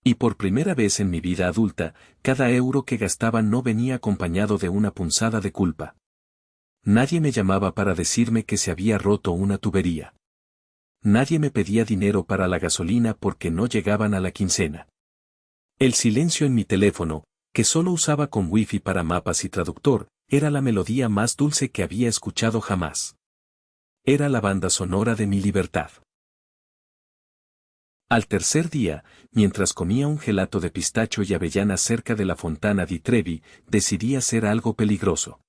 Y por primera vez en mi vida adulta, cada euro que gastaba no venía acompañado de una punzada de culpa. Nadie me llamaba para decirme que se había roto una tubería. Nadie me pedía dinero para la gasolina porque no llegaban a la quincena. El silencio en mi teléfono, que solo usaba con wifi para mapas y traductor, era la melodía más dulce que había escuchado jamás. Era la banda sonora de mi libertad. Al tercer día, mientras comía un gelato de pistacho y avellana cerca de la Fontana di Trevi, decidí hacer algo peligroso.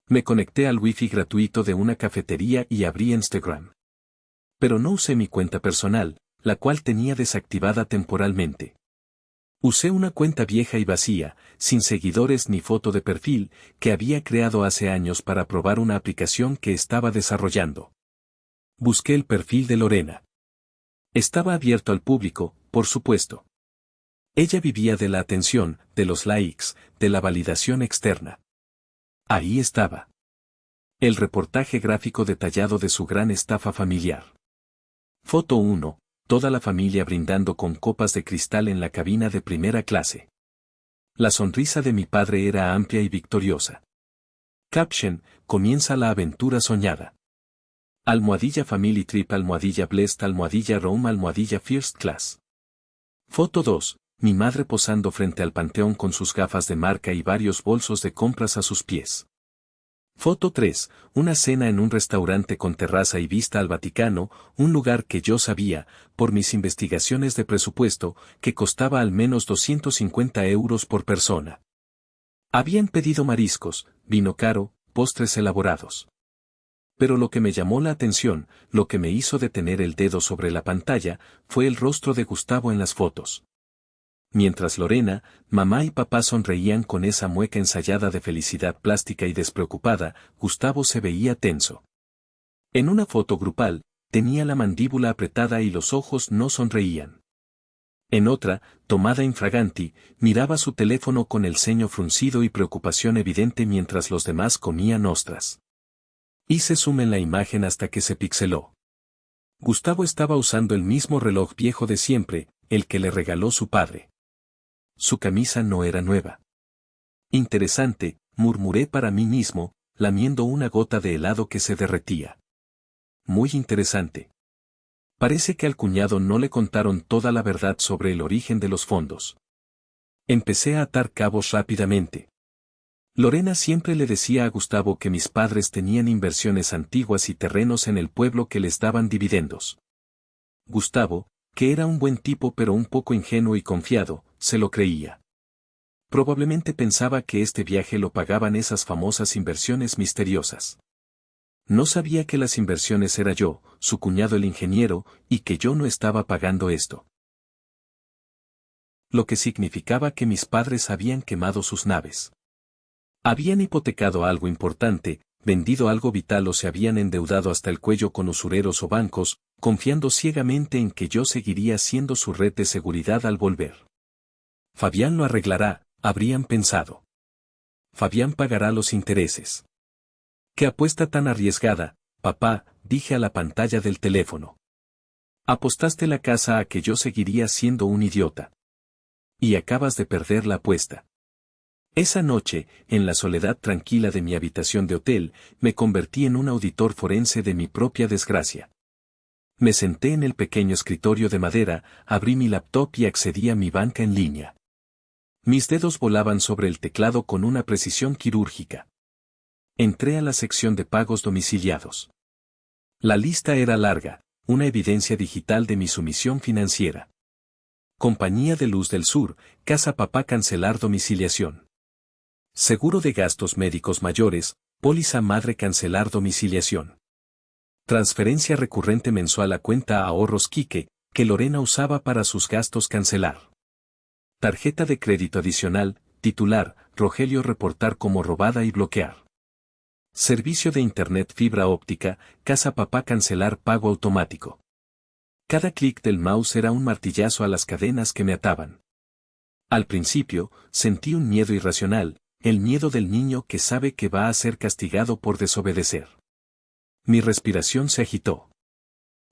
Me conecté al wifi gratuito de una cafetería y abrí Instagram. Pero no usé mi cuenta personal, la cual tenía desactivada temporalmente. Usé una cuenta vieja y vacía, sin seguidores ni foto de perfil, que había creado hace años para probar una aplicación que estaba desarrollando. Busqué el perfil de Lorena. Estaba abierto al público, por supuesto. Ella vivía de la atención, de los likes, de la validación externa. Ahí estaba. El reportaje gráfico detallado de su gran estafa familiar. Foto 1. Toda la familia brindando con copas de cristal en la cabina de primera clase. La sonrisa de mi padre era amplia y victoriosa. Caption: comienza la aventura soñada. Almohadilla Family Trip, almohadilla Blessed, almohadilla Rome, almohadilla First Class. Foto 2. Mi madre posando frente al panteón con sus gafas de marca y varios bolsos de compras a sus pies. Foto 3. Una cena en un restaurante con terraza y vista al Vaticano, un lugar que yo sabía, por mis investigaciones de presupuesto, que costaba al menos 250 euros por persona. Habían pedido mariscos, vino caro, postres elaborados. Pero lo que me llamó la atención, lo que me hizo detener el dedo sobre la pantalla, fue el rostro de Gustavo en las fotos. Mientras Lorena, mamá y papá sonreían con esa mueca ensayada de felicidad plástica y despreocupada, Gustavo se veía tenso. En una foto grupal, tenía la mandíbula apretada y los ojos no sonreían. En otra, tomada infraganti, miraba su teléfono con el ceño fruncido y preocupación evidente mientras los demás comían ostras. Hice zoom en la imagen hasta que se pixeló. Gustavo estaba usando el mismo reloj viejo de siempre, el que le regaló su padre. Su camisa no era nueva. Interesante, murmuré para mí mismo, lamiendo una gota de helado que se derretía. Muy interesante. Parece que al cuñado no le contaron toda la verdad sobre el origen de los fondos. Empecé a atar cabos rápidamente. Lorena siempre le decía a Gustavo que mis padres tenían inversiones antiguas y terrenos en el pueblo que les daban dividendos. Gustavo, que era un buen tipo pero un poco ingenuo y confiado, se lo creía. Probablemente pensaba que este viaje lo pagaban esas famosas inversiones misteriosas. No sabía que las inversiones era yo, su cuñado el ingeniero, y que yo no estaba pagando esto. Lo que significaba que mis padres habían quemado sus naves. Habían hipotecado algo importante, vendido algo vital o se habían endeudado hasta el cuello con usureros o bancos, confiando ciegamente en que yo seguiría siendo su red de seguridad al volver. Fabián lo arreglará, habrían pensado. Fabián pagará los intereses. ¿Qué apuesta tan arriesgada? papá, dije a la pantalla del teléfono. Apostaste la casa a que yo seguiría siendo un idiota. Y acabas de perder la apuesta. Esa noche, en la soledad tranquila de mi habitación de hotel, me convertí en un auditor forense de mi propia desgracia. Me senté en el pequeño escritorio de madera, abrí mi laptop y accedí a mi banca en línea. Mis dedos volaban sobre el teclado con una precisión quirúrgica. Entré a la sección de pagos domiciliados. La lista era larga, una evidencia digital de mi sumisión financiera. Compañía de Luz del Sur, Casa Papá cancelar domiciliación. Seguro de gastos médicos mayores, póliza madre cancelar domiciliación. Transferencia recurrente mensual a cuenta ahorros Quique, que Lorena usaba para sus gastos cancelar. Tarjeta de crédito adicional, titular, Rogelio reportar como robada y bloquear. Servicio de Internet fibra óptica, Casa Papá cancelar pago automático. Cada clic del mouse era un martillazo a las cadenas que me ataban. Al principio, sentí un miedo irracional, el miedo del niño que sabe que va a ser castigado por desobedecer. Mi respiración se agitó.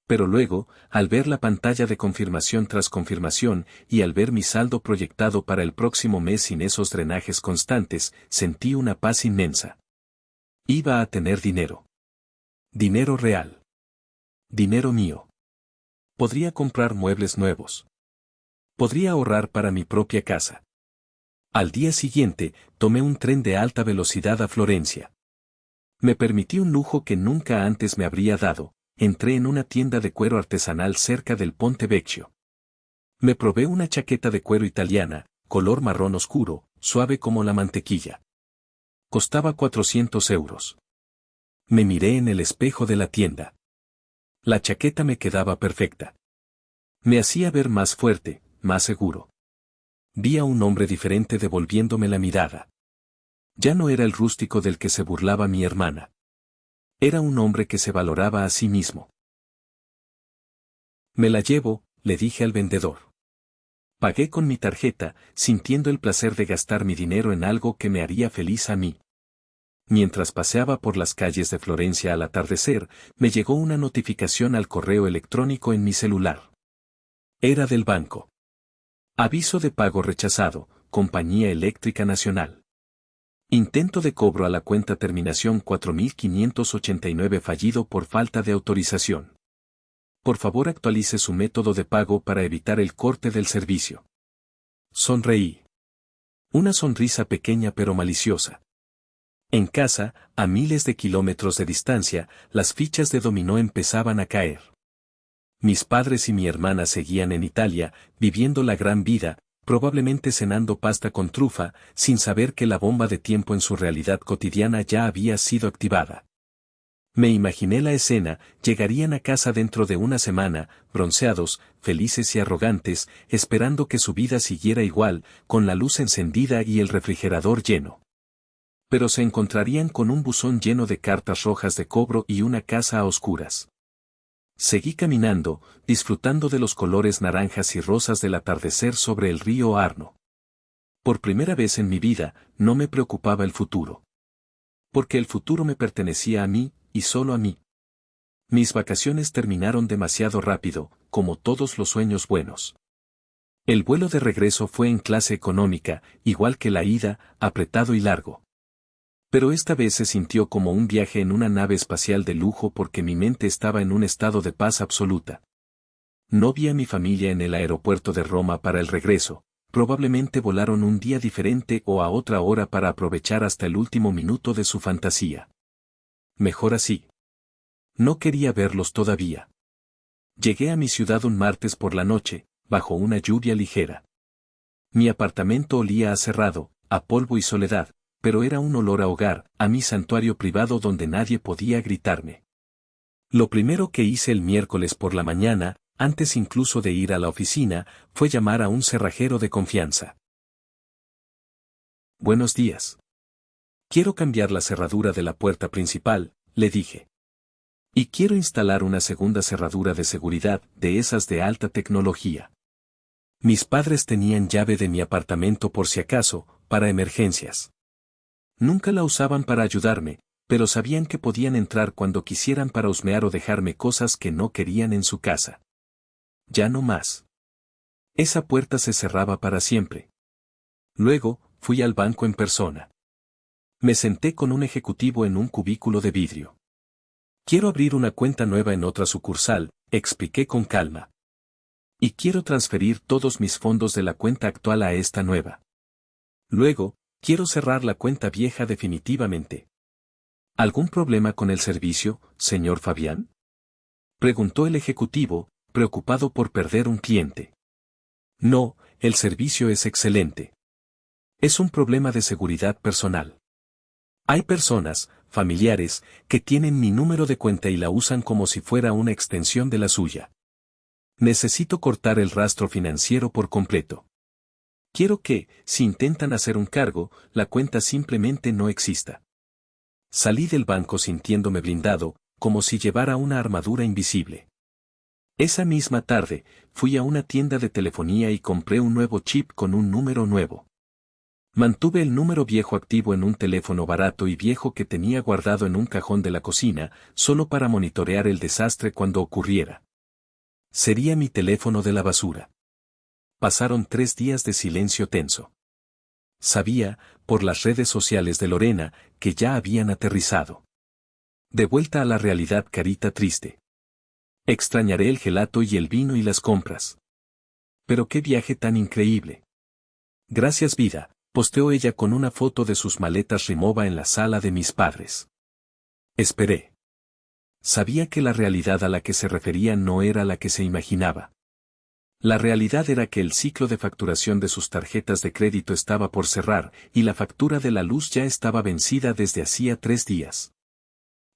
Pero luego, al ver la pantalla de confirmación tras confirmación y al ver mi saldo proyectado para el próximo mes sin esos drenajes constantes, sentí una paz inmensa. Iba a tener dinero. Dinero real. Dinero mío. Podría comprar muebles nuevos. Podría ahorrar para mi propia casa. Al día siguiente, tomé un tren de alta velocidad a Florencia. Me permití un lujo que nunca antes me habría dado, entré en una tienda de cuero artesanal cerca del Ponte Vecchio. Me probé una chaqueta de cuero italiana, color marrón oscuro, suave como la mantequilla. Costaba 400 euros. Me miré en el espejo de la tienda. La chaqueta me quedaba perfecta. Me hacía ver más fuerte, más seguro. Vi a un hombre diferente devolviéndome la mirada. Ya no era el rústico del que se burlaba mi hermana. Era un hombre que se valoraba a sí mismo. Me la llevo, le dije al vendedor. Pagué con mi tarjeta, sintiendo el placer de gastar mi dinero en algo que me haría feliz a mí. Mientras paseaba por las calles de Florencia al atardecer, me llegó una notificación al correo electrónico en mi celular. Era del banco. Aviso de pago rechazado, Compañía Eléctrica Nacional. Intento de cobro a la cuenta terminación 4589 fallido por falta de autorización. Por favor actualice su método de pago para evitar el corte del servicio. Sonreí. Una sonrisa pequeña pero maliciosa. En casa, a miles de kilómetros de distancia, las fichas de dominó empezaban a caer. Mis padres y mi hermana seguían en Italia, viviendo la gran vida, probablemente cenando pasta con trufa, sin saber que la bomba de tiempo en su realidad cotidiana ya había sido activada. Me imaginé la escena, llegarían a casa dentro de una semana, bronceados, felices y arrogantes, esperando que su vida siguiera igual, con la luz encendida y el refrigerador lleno. Pero se encontrarían con un buzón lleno de cartas rojas de cobro y una casa a oscuras. Seguí caminando, disfrutando de los colores naranjas y rosas del atardecer sobre el río Arno. Por primera vez en mi vida, no me preocupaba el futuro. Porque el futuro me pertenecía a mí, y solo a mí. Mis vacaciones terminaron demasiado rápido, como todos los sueños buenos. El vuelo de regreso fue en clase económica, igual que la ida, apretado y largo. Pero esta vez se sintió como un viaje en una nave espacial de lujo porque mi mente estaba en un estado de paz absoluta. No vi a mi familia en el aeropuerto de Roma para el regreso, probablemente volaron un día diferente o a otra hora para aprovechar hasta el último minuto de su fantasía. Mejor así. No quería verlos todavía. Llegué a mi ciudad un martes por la noche, bajo una lluvia ligera. Mi apartamento olía a cerrado, a polvo y soledad, pero era un olor a hogar, a mi santuario privado donde nadie podía gritarme. Lo primero que hice el miércoles por la mañana, antes incluso de ir a la oficina, fue llamar a un cerrajero de confianza. Buenos días. Quiero cambiar la cerradura de la puerta principal, le dije. Y quiero instalar una segunda cerradura de seguridad, de esas de alta tecnología. Mis padres tenían llave de mi apartamento por si acaso, para emergencias. Nunca la usaban para ayudarme, pero sabían que podían entrar cuando quisieran para husmear o dejarme cosas que no querían en su casa. Ya no más. Esa puerta se cerraba para siempre. Luego, fui al banco en persona. Me senté con un ejecutivo en un cubículo de vidrio. Quiero abrir una cuenta nueva en otra sucursal, expliqué con calma. Y quiero transferir todos mis fondos de la cuenta actual a esta nueva. Luego, quiero cerrar la cuenta vieja definitivamente. ¿Algún problema con el servicio, señor Fabián? Preguntó el ejecutivo, preocupado por perder un cliente. No, el servicio es excelente. Es un problema de seguridad personal. Hay personas, familiares, que tienen mi número de cuenta y la usan como si fuera una extensión de la suya. Necesito cortar el rastro financiero por completo. Quiero que, si intentan hacer un cargo, la cuenta simplemente no exista. Salí del banco sintiéndome blindado, como si llevara una armadura invisible. Esa misma tarde, fui a una tienda de telefonía y compré un nuevo chip con un número nuevo. Mantuve el número viejo activo en un teléfono barato y viejo que tenía guardado en un cajón de la cocina, solo para monitorear el desastre cuando ocurriera. Sería mi teléfono de la basura. Pasaron 3 días de silencio tenso. Sabía, por las redes sociales de Lorena, que ya habían aterrizado. De vuelta a la realidad, carita triste. Extrañaré el gelato y el vino y las compras. Pero qué viaje tan increíble. Gracias vida, posteó ella con una foto de sus maletas Rimowa en la sala de mis padres. Esperé. Sabía que la realidad a la que se refería no era la que se imaginaba. La realidad era que el ciclo de facturación de sus tarjetas de crédito estaba por cerrar, y la factura de la luz ya estaba vencida desde hacía 3 días.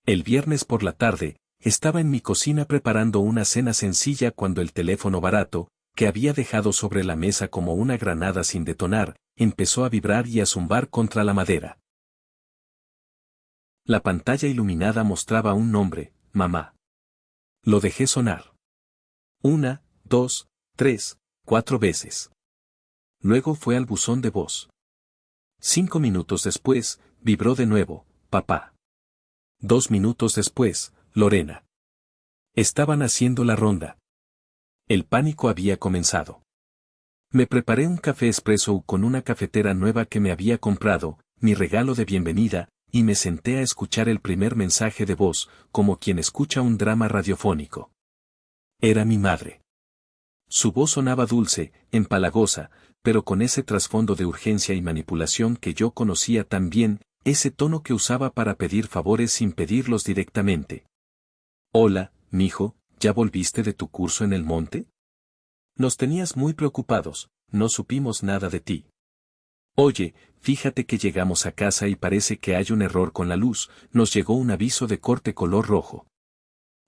El viernes por la tarde, estaba en mi cocina preparando una cena sencilla cuando el teléfono barato, que había dejado sobre la mesa como una granada sin detonar, empezó a vibrar y a zumbar contra la madera. La pantalla iluminada mostraba un nombre, mamá. Lo dejé sonar. 1, 2, 3, 4 veces. Luego fue al buzón de voz. 5 minutos después, vibró de nuevo, papá. 2 minutos después, Lorena. Estaban haciendo la ronda. El pánico había comenzado. Me preparé un café expreso con una cafetera nueva que me había comprado, mi regalo de bienvenida, y me senté a escuchar el primer mensaje de voz, como quien escucha un drama radiofónico. Era mi madre. Su voz sonaba dulce, empalagosa, pero con ese trasfondo de urgencia y manipulación que yo conocía tan bien, ese tono que usaba para pedir favores sin pedirlos directamente. Hola, mijo, ¿ya volviste de tu curso en el monte? Nos tenías muy preocupados, no supimos nada de ti. Oye, fíjate que llegamos a casa y parece que hay un error con la luz, nos llegó un aviso de corte color rojo.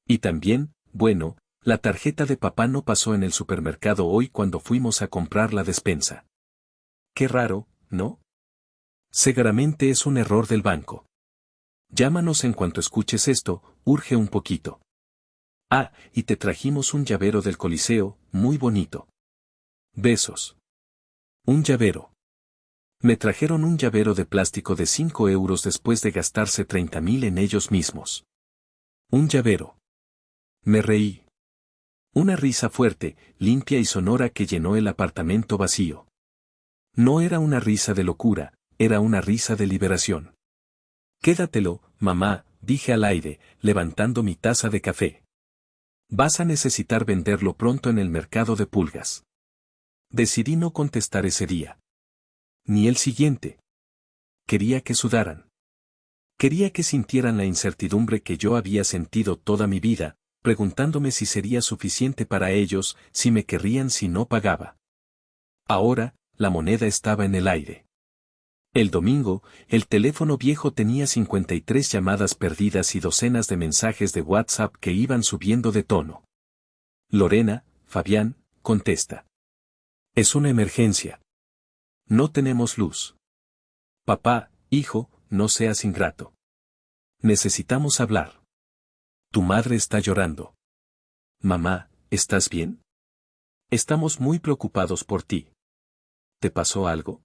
Y también, bueno, la tarjeta de papá no pasó en el supermercado hoy cuando fuimos a comprar la despensa. Qué raro, ¿no? Seguramente es un error del banco. Llámanos en cuanto escuches esto, urge un poquito. Ah, y te trajimos un llavero del Coliseo, muy bonito. Besos. Un llavero. Me trajeron un llavero de plástico de 5 euros después de gastarse 30.000 en ellos mismos. Un llavero. Me reí. Una risa fuerte, limpia y sonora que llenó el apartamento vacío. No era una risa de locura, era una risa de liberación. Quédatelo, mamá, dije al aire, levantando mi taza de café. Vas a necesitar venderlo pronto en el mercado de pulgas. Decidí no contestar ese día. Ni el siguiente. Quería que sudaran. Quería que sintieran la incertidumbre que yo había sentido toda mi vida, preguntándome si sería suficiente para ellos, si me querrían si no pagaba. Ahora, la moneda estaba en el aire. El domingo, el teléfono viejo tenía 53 llamadas perdidas y docenas de mensajes de WhatsApp que iban subiendo de tono. Lorena, Fabián, contesta. Es una emergencia. No tenemos luz. Papá, hijo, no seas ingrato. Necesitamos hablar. Tu madre está llorando. Mamá, ¿estás bien? Estamos muy preocupados por ti. ¿Te pasó algo?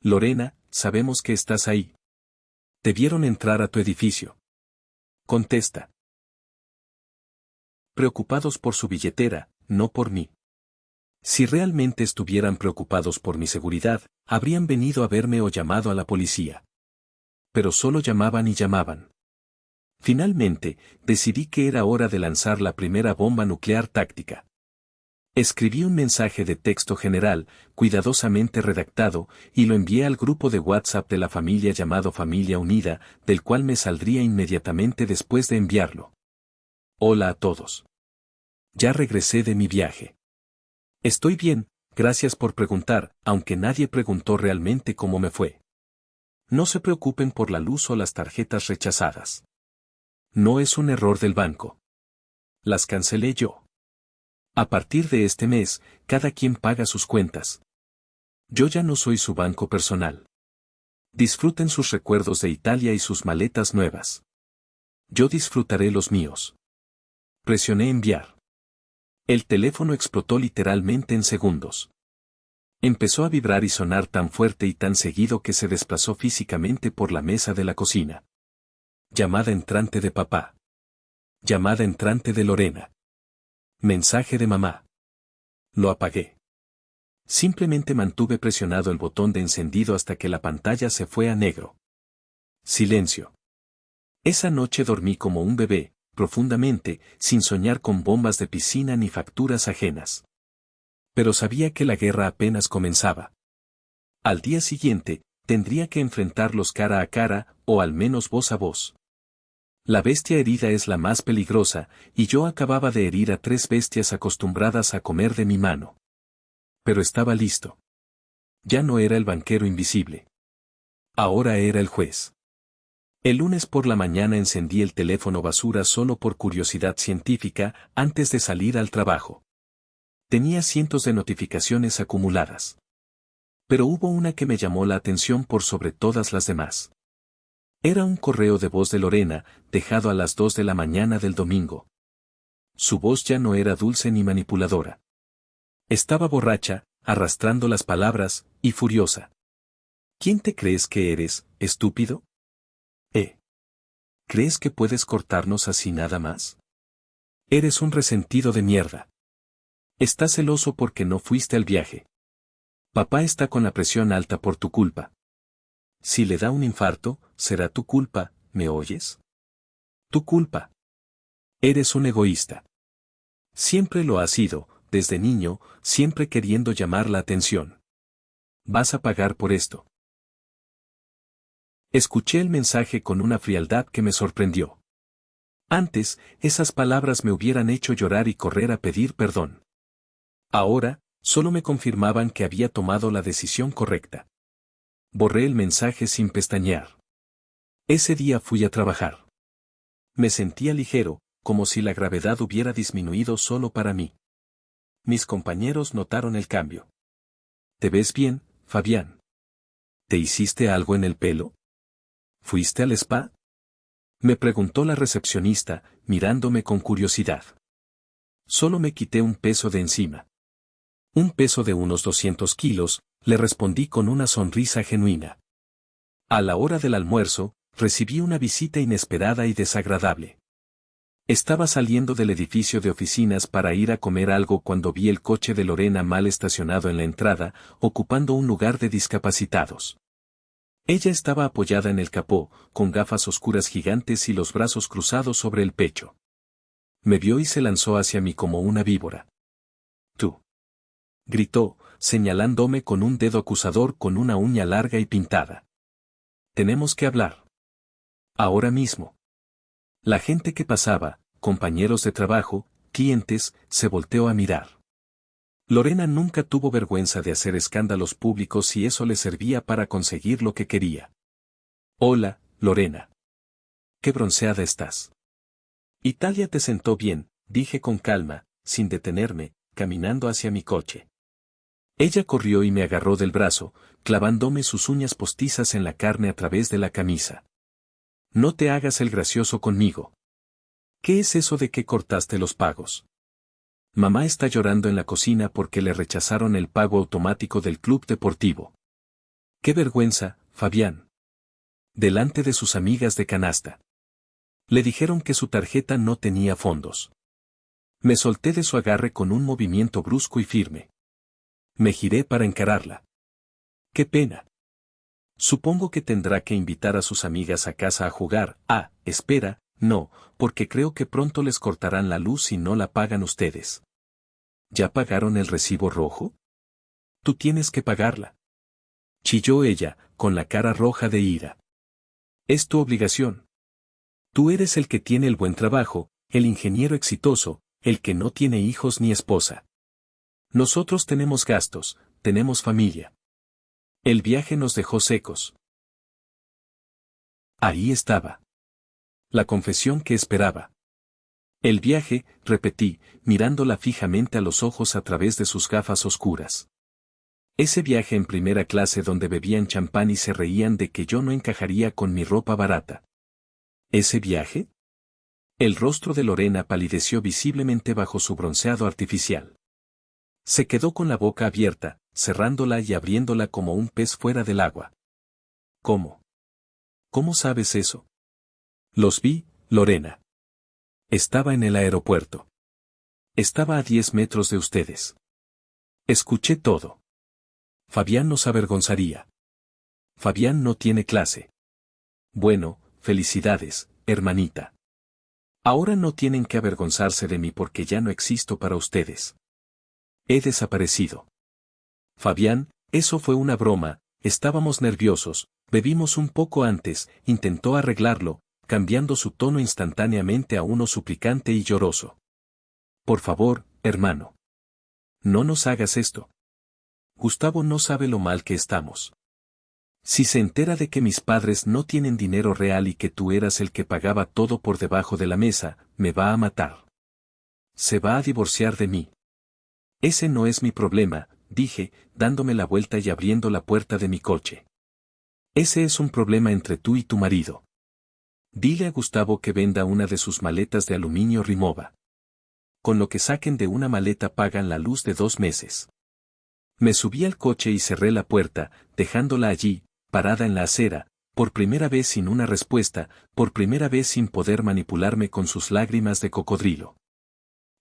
Lorena, sabemos que estás ahí. Te vieron entrar a tu edificio. Contesta. Preocupados por su billetera, no por mí. Si realmente estuvieran preocupados por mi seguridad, habrían venido a verme o llamado a la policía. Pero solo llamaban y llamaban. Finalmente, decidí que era hora de lanzar la primera bomba nuclear táctica. Escribí un mensaje de texto general, cuidadosamente redactado, y lo envié al grupo de WhatsApp de la familia llamado Familia Unida, del cual me saldría inmediatamente después de enviarlo. Hola a todos. Ya regresé de mi viaje. Estoy bien, gracias por preguntar, aunque nadie preguntó realmente cómo me fue. No se preocupen por la luz o las tarjetas rechazadas. No es un error del banco. Las cancelé yo. A partir de este mes, cada quien paga sus cuentas. Yo ya no soy su banco personal. Disfruten sus recuerdos de Italia y sus maletas nuevas. Yo disfrutaré los míos. Presioné enviar. El teléfono explotó literalmente en segundos. Empezó a vibrar y sonar tan fuerte y tan seguido que se desplazó físicamente por la mesa de la cocina. Llamada entrante de papá. Llamada entrante de Lorena. Mensaje de mamá. Lo apagué. Simplemente mantuve presionado el botón de encendido hasta que la pantalla se fue a negro. Silencio. Esa noche dormí como un bebé, profundamente, sin soñar con bombas de piscina ni facturas ajenas. Pero sabía que la guerra apenas comenzaba. Al día siguiente, tendría que enfrentarlos cara a cara, o al menos voz a voz. La bestia herida es la más peligrosa, y yo acababa de herir a 3 bestias acostumbradas a comer de mi mano. Pero estaba listo. Ya no era el banquero invisible. Ahora era el juez. El lunes por la mañana encendí el teléfono basura solo por curiosidad científica, antes de salir al trabajo. Tenía cientos de notificaciones acumuladas. Pero hubo una que me llamó la atención por sobre todas las demás. Era un correo de voz de Lorena, dejado a las 2 de la mañana del domingo. Su voz ya no era dulce ni manipuladora. Estaba borracha, arrastrando las palabras, y furiosa. ¿Quién te crees que eres, estúpido? ¿Crees que puedes cortarnos así nada más? Eres un resentido de mierda. Estás celoso porque no fuiste al viaje. Papá está con la presión alta por tu culpa. Si le da un infarto, será tu culpa, ¿me oyes? Tu culpa. Eres un egoísta. Siempre lo has sido, desde niño, siempre queriendo llamar la atención. Vas a pagar por esto. Escuché el mensaje con una frialdad que me sorprendió. Antes, esas palabras me hubieran hecho llorar y correr a pedir perdón. Ahora, solo me confirmaban que había tomado la decisión correcta. Borré el mensaje sin pestañear. Ese día fui a trabajar. Me sentía ligero, como si la gravedad hubiera disminuido solo para mí. Mis compañeros notaron el cambio. ¿Te ves bien, Fabián? ¿Te hiciste algo en el pelo? ¿Fuiste al spa? Me preguntó la recepcionista, mirándome con curiosidad. Solo me quité un peso de encima. Un peso de unos 200 kilos, le respondí con una sonrisa genuina. A la hora del almuerzo, recibí una visita inesperada y desagradable. Estaba saliendo del edificio de oficinas para ir a comer algo cuando vi el coche de Lorena mal estacionado en la entrada, ocupando un lugar de discapacitados. Ella estaba apoyada en el capó, con gafas oscuras gigantes y los brazos cruzados sobre el pecho. Me vio y se lanzó hacia mí como una víbora. «Tú», gritó, señalándome con un dedo acusador con una uña larga y pintada. «Tenemos que hablar. Ahora mismo». La gente que pasaba, compañeros de trabajo, clientes, se volteó a mirar. Lorena nunca tuvo vergüenza de hacer escándalos públicos y eso le servía para conseguir lo que quería. «Hola, Lorena. Qué bronceada estás». «Italia te sentó bien», dije con calma, sin detenerme, caminando hacia mi coche. Ella corrió y me agarró del brazo, clavándome sus uñas postizas en la carne a través de la camisa. «No te hagas el gracioso conmigo. ¿Qué es eso de que cortaste los pagos? Mamá está llorando en la cocina porque le rechazaron el pago automático del club deportivo». «Qué vergüenza, Fabián». delante de sus amigas de canasta. Le dijeron que su tarjeta no tenía fondos. Me solté de su agarre con un movimiento brusco y firme. Me giré para encararla. ¡Qué pena! Supongo que tendrá que invitar a sus amigas a casa a jugar. Ah, espera, no, porque creo que pronto les cortarán la luz si no la pagan ustedes. ¿Ya pagaron el recibo rojo? Tú tienes que pagarla. Chilló ella, con la cara roja de ira. Es tu obligación. Tú eres el que tiene el buen trabajo, el ingeniero exitoso, el que no tiene hijos ni esposa. Nosotros tenemos gastos, tenemos familia. El viaje nos dejó secos. Ahí estaba. La confesión que esperaba. El viaje, repetí, mirándola fijamente a los ojos a través de sus gafas oscuras. Ese viaje en primera clase donde bebían champán y se reían de que yo no encajaría con mi ropa barata. ¿Ese viaje? El rostro de Lorena palideció visiblemente bajo su bronceado artificial. Se quedó con la boca abierta, cerrándola y abriéndola como un pez fuera del agua. ¿Cómo? ¿Cómo sabes eso? Los vi, Lorena. Estaba en el aeropuerto. Estaba a 10 metros de ustedes. Escuché todo. Fabián nos avergonzaría. Fabián no tiene clase. Bueno, felicidades, hermanita. Ahora no tienen que avergonzarse de mí porque ya no existo para ustedes. He desaparecido. Fabián, eso fue una broma, estábamos nerviosos, bebimos un poco antes, intentó arreglarlo, cambiando su tono instantáneamente a uno suplicante y lloroso. Por favor, hermano. No nos hagas esto. Gustavo no sabe lo mal que estamos. Si se entera de que mis padres no tienen dinero real y que tú eras el que pagaba todo por debajo de la mesa, me va a matar. Se va a divorciar de mí. Ese no es mi problema, dije, dándome la vuelta y abriendo la puerta de mi coche. Ese es un problema entre tú y tu marido. Dile a Gustavo que venda una de sus maletas de aluminio Rimowa. Con lo que saquen de una maleta pagan la luz de 2 meses. Me subí al coche y cerré la puerta, dejándola allí, parada en la acera, por primera vez sin una respuesta, por primera vez sin poder manipularme con sus lágrimas de cocodrilo.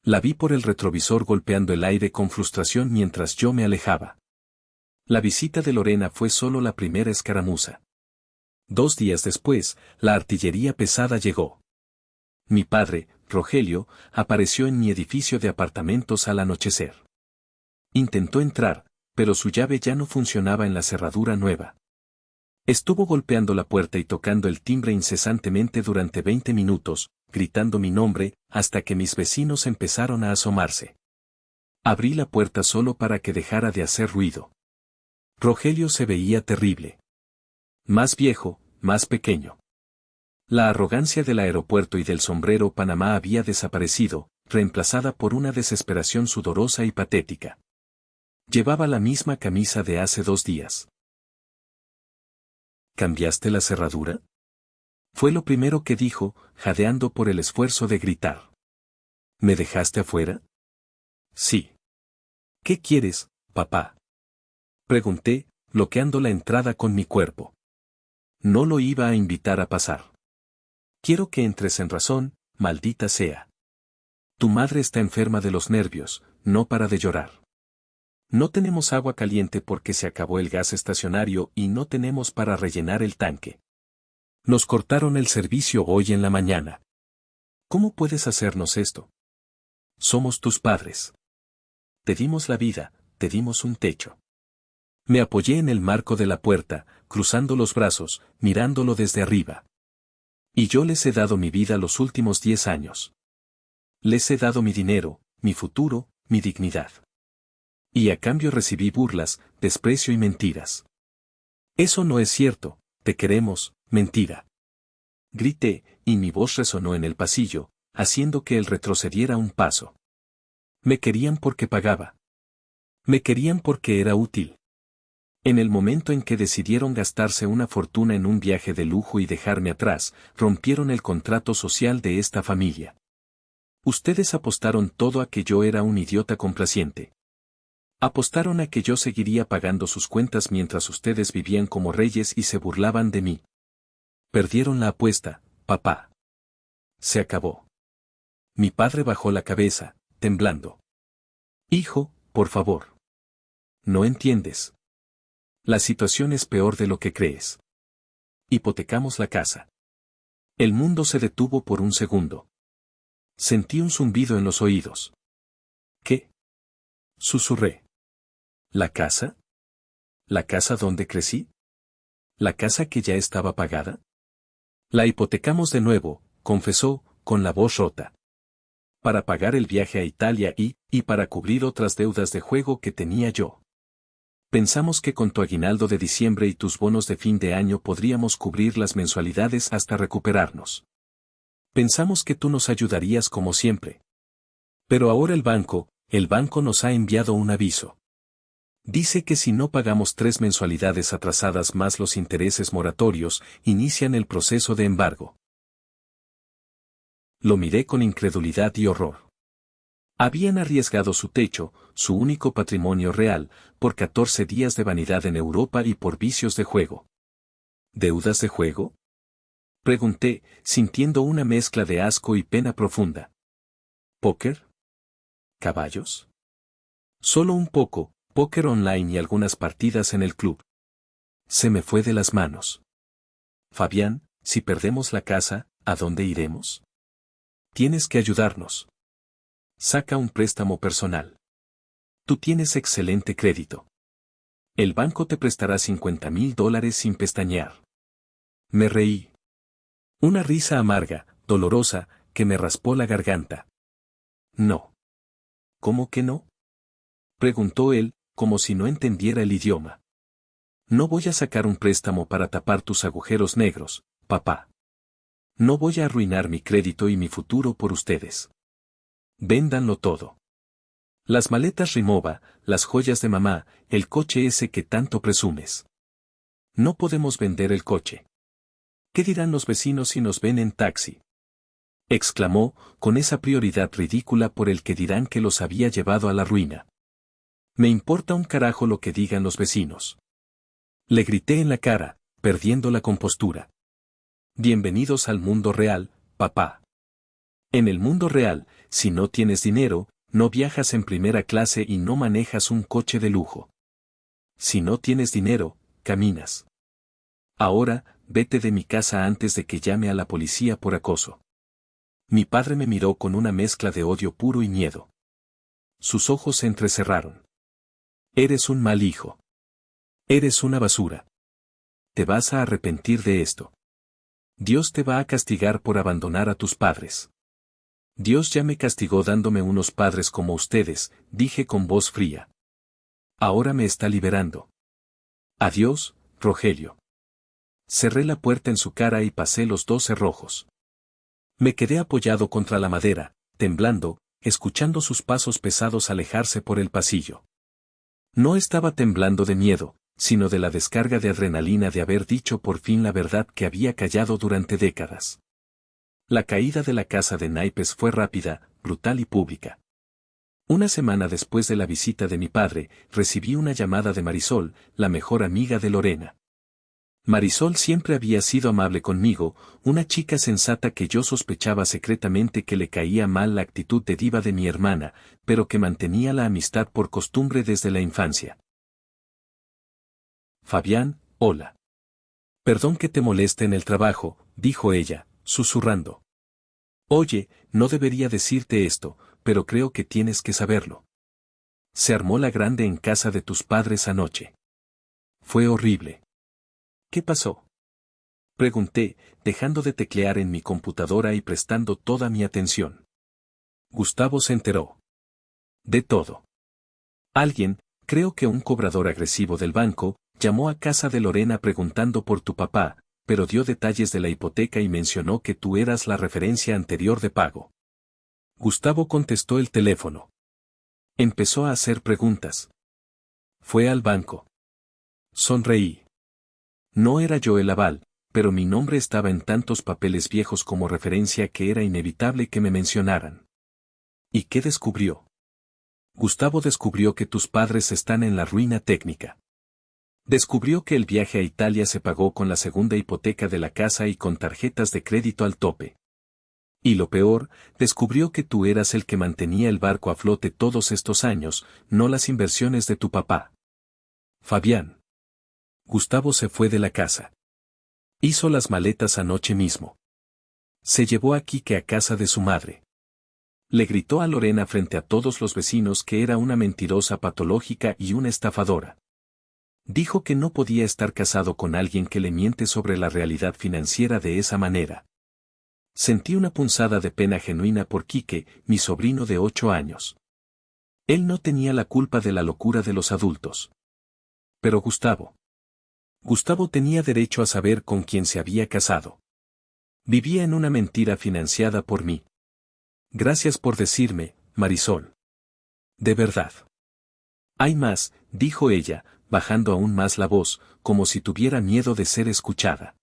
La vi por el retrovisor golpeando el aire con frustración mientras yo me alejaba. La visita de Lorena fue solo la primera escaramuza. 2 días después, la artillería pesada llegó. Mi padre, Rogelio, apareció en mi edificio de apartamentos al anochecer. Intentó entrar, pero su llave ya no funcionaba en la cerradura nueva. Estuvo golpeando la puerta y tocando el timbre incesantemente durante 20 minutos, gritando mi nombre, hasta que mis vecinos empezaron a asomarse. Abrí la puerta solo para que dejara de hacer ruido. Rogelio se veía terrible. Más viejo, más pequeño. La arrogancia del aeropuerto y del sombrero Panamá había desaparecido, reemplazada por una desesperación sudorosa y patética. Llevaba la misma camisa de hace 2 días. ¿Cambiaste la cerradura? Fue lo primero que dijo, jadeando por el esfuerzo de gritar. ¿Me dejaste afuera? Sí. ¿Qué quieres, papá? Pregunté, bloqueando la entrada con mi cuerpo. No lo iba a invitar a pasar. Quiero que entres en razón, maldita sea. Tu madre está enferma de los nervios, no para de llorar. No tenemos agua caliente porque se acabó el gas estacionario y no tenemos para rellenar el tanque. Nos cortaron el servicio hoy en la mañana. ¿Cómo puedes hacernos esto? Somos tus padres. Te dimos la vida, te dimos un techo. Me apoyé en el marco de la puerta, cruzando los brazos, mirándolo desde arriba. Y yo les he dado mi vida los últimos 10 años. Les he dado mi dinero, mi futuro, mi dignidad. Y a cambio recibí burlas, desprecio y mentiras. Eso no es cierto, te queremos, mentira. Grité, y mi voz resonó en el pasillo, haciendo que él retrocediera un paso. Me querían porque pagaba. Me querían porque era útil. En el momento en que decidieron gastarse una fortuna en un viaje de lujo y dejarme atrás, rompieron el contrato social de esta familia. Ustedes apostaron todo a que yo era un idiota complaciente. Apostaron a que yo seguiría pagando sus cuentas mientras ustedes vivían como reyes y se burlaban de mí. Perdieron la apuesta, papá. Se acabó. Mi padre bajó la cabeza, temblando. Hijo, por favor. No entiendes. La situación es peor de lo que crees. Hipotecamos la casa. El mundo se detuvo por un segundo. Sentí un zumbido en los oídos. ¿Qué? Susurré. ¿La casa? ¿La casa donde crecí? ¿La casa que ya estaba pagada? La hipotecamos de nuevo, confesó, con la voz rota. Para pagar el viaje a Italia y para cubrir otras deudas de juego que tenía yo. Pensamos que con tu aguinaldo de diciembre y tus bonos de fin de año podríamos cubrir las mensualidades hasta recuperarnos. Pensamos que tú nos ayudarías como siempre. Pero ahora el banco nos ha enviado un aviso. Dice que si no pagamos 3 mensualidades atrasadas más los intereses moratorios, inician el proceso de embargo. Lo miré con incredulidad y horror. Habían arriesgado su techo, su único patrimonio real, por 14 días de vanidad en Europa y por vicios de juego. ¿Deudas de juego? Pregunté, sintiendo una mezcla de asco y pena profunda. ¿Póker? ¿Caballos? Solo un poco, póker online y algunas partidas en el club. Se me fue de las manos. Fabián, si perdemos la casa, ¿a dónde iremos? Tienes que ayudarnos. Saca un préstamo personal. Tú tienes excelente crédito. El banco te prestará $50,000 sin pestañear. Me reí. Una risa amarga, dolorosa, que me raspó la garganta. No. ¿Cómo que no? Preguntó él, como si no entendiera el idioma. No voy a sacar un préstamo para tapar tus agujeros negros, papá. No voy a arruinar mi crédito y mi futuro por ustedes. Véndanlo todo. Las maletas Rimowa, las joyas de mamá, el coche ese que tanto presumes. No podemos vender el coche. ¿Qué dirán los vecinos si nos ven en taxi? Exclamó, con esa prioridad ridícula por el que dirán que los había llevado a la ruina. Me importa un carajo lo que digan los vecinos. Le grité en la cara, perdiendo la compostura. Bienvenidos al mundo real, papá. En el mundo real, si no tienes dinero, no viajas en primera clase y no manejas un coche de lujo. Si no tienes dinero, caminas. Ahora, vete de mi casa antes de que llame a la policía por acoso. Mi padre me miró con una mezcla de odio puro y miedo. Sus ojos se entrecerraron. Eres un mal hijo. Eres una basura. Te vas a arrepentir de esto. Dios te va a castigar por abandonar a tus padres. Dios ya me castigó dándome unos padres como ustedes, dije con voz fría. Ahora me está liberando. Adiós, Rogelio. Cerré la puerta en su cara y pasé los 2 cerrojos. Me quedé apoyado contra la madera, temblando, escuchando sus pasos pesados alejarse por el pasillo. No estaba temblando de miedo, sino de la descarga de adrenalina de haber dicho por fin la verdad que había callado durante décadas. La caída de la casa de naipes fue rápida, brutal y pública. Una semana después de la visita de mi padre, recibí una llamada de Marisol, la mejor amiga de Lorena. Marisol siempre había sido amable conmigo, una chica sensata que yo sospechaba secretamente que le caía mal la actitud de diva de mi hermana, pero que mantenía la amistad por costumbre desde la infancia. Fabián, hola. Perdón que te moleste en el trabajo, dijo ella, susurrando. Oye, no debería decirte esto, pero creo que tienes que saberlo. Se armó la grande en casa de tus padres anoche. Fue horrible. ¿Qué pasó? Pregunté, dejando de teclear en mi computadora y prestando toda mi atención. Gustavo se enteró. De todo. Alguien, creo que un cobrador agresivo del banco, llamó a casa de Lorena preguntando por tu papá, pero dio detalles de la hipoteca y mencionó que tú eras la referencia anterior de pago. Gustavo contestó el teléfono. Empezó a hacer preguntas. Fue al banco. Sonreí. No era yo el aval, pero mi nombre estaba en tantos papeles viejos como referencia que era inevitable que me mencionaran. ¿Y qué descubrió? Gustavo descubrió que tus padres están en la ruina técnica. Descubrió que el viaje a Italia se pagó con la segunda hipoteca de la casa y con tarjetas de crédito al tope. Y lo peor, descubrió que tú eras el que mantenía el barco a flote todos estos años, no las inversiones de tu papá. Fabián. Gustavo se fue de la casa. Hizo las maletas anoche mismo. Se llevó a Quique a casa de su madre. Le gritó a Lorena frente a todos los vecinos que era una mentirosa patológica y una estafadora. Dijo que no podía estar casado con alguien que le miente sobre la realidad financiera de esa manera. Sentí una punzada de pena genuina por Quique, mi sobrino de 8 años. Él no tenía la culpa de la locura de los adultos. Pero Gustavo. Gustavo tenía derecho a saber con quién se había casado. Vivía en una mentira financiada por mí. Gracias por decirme, Marisol. De verdad. Hay más, dijo ella, bajando aún más la voz, como si tuviera miedo de ser escuchada.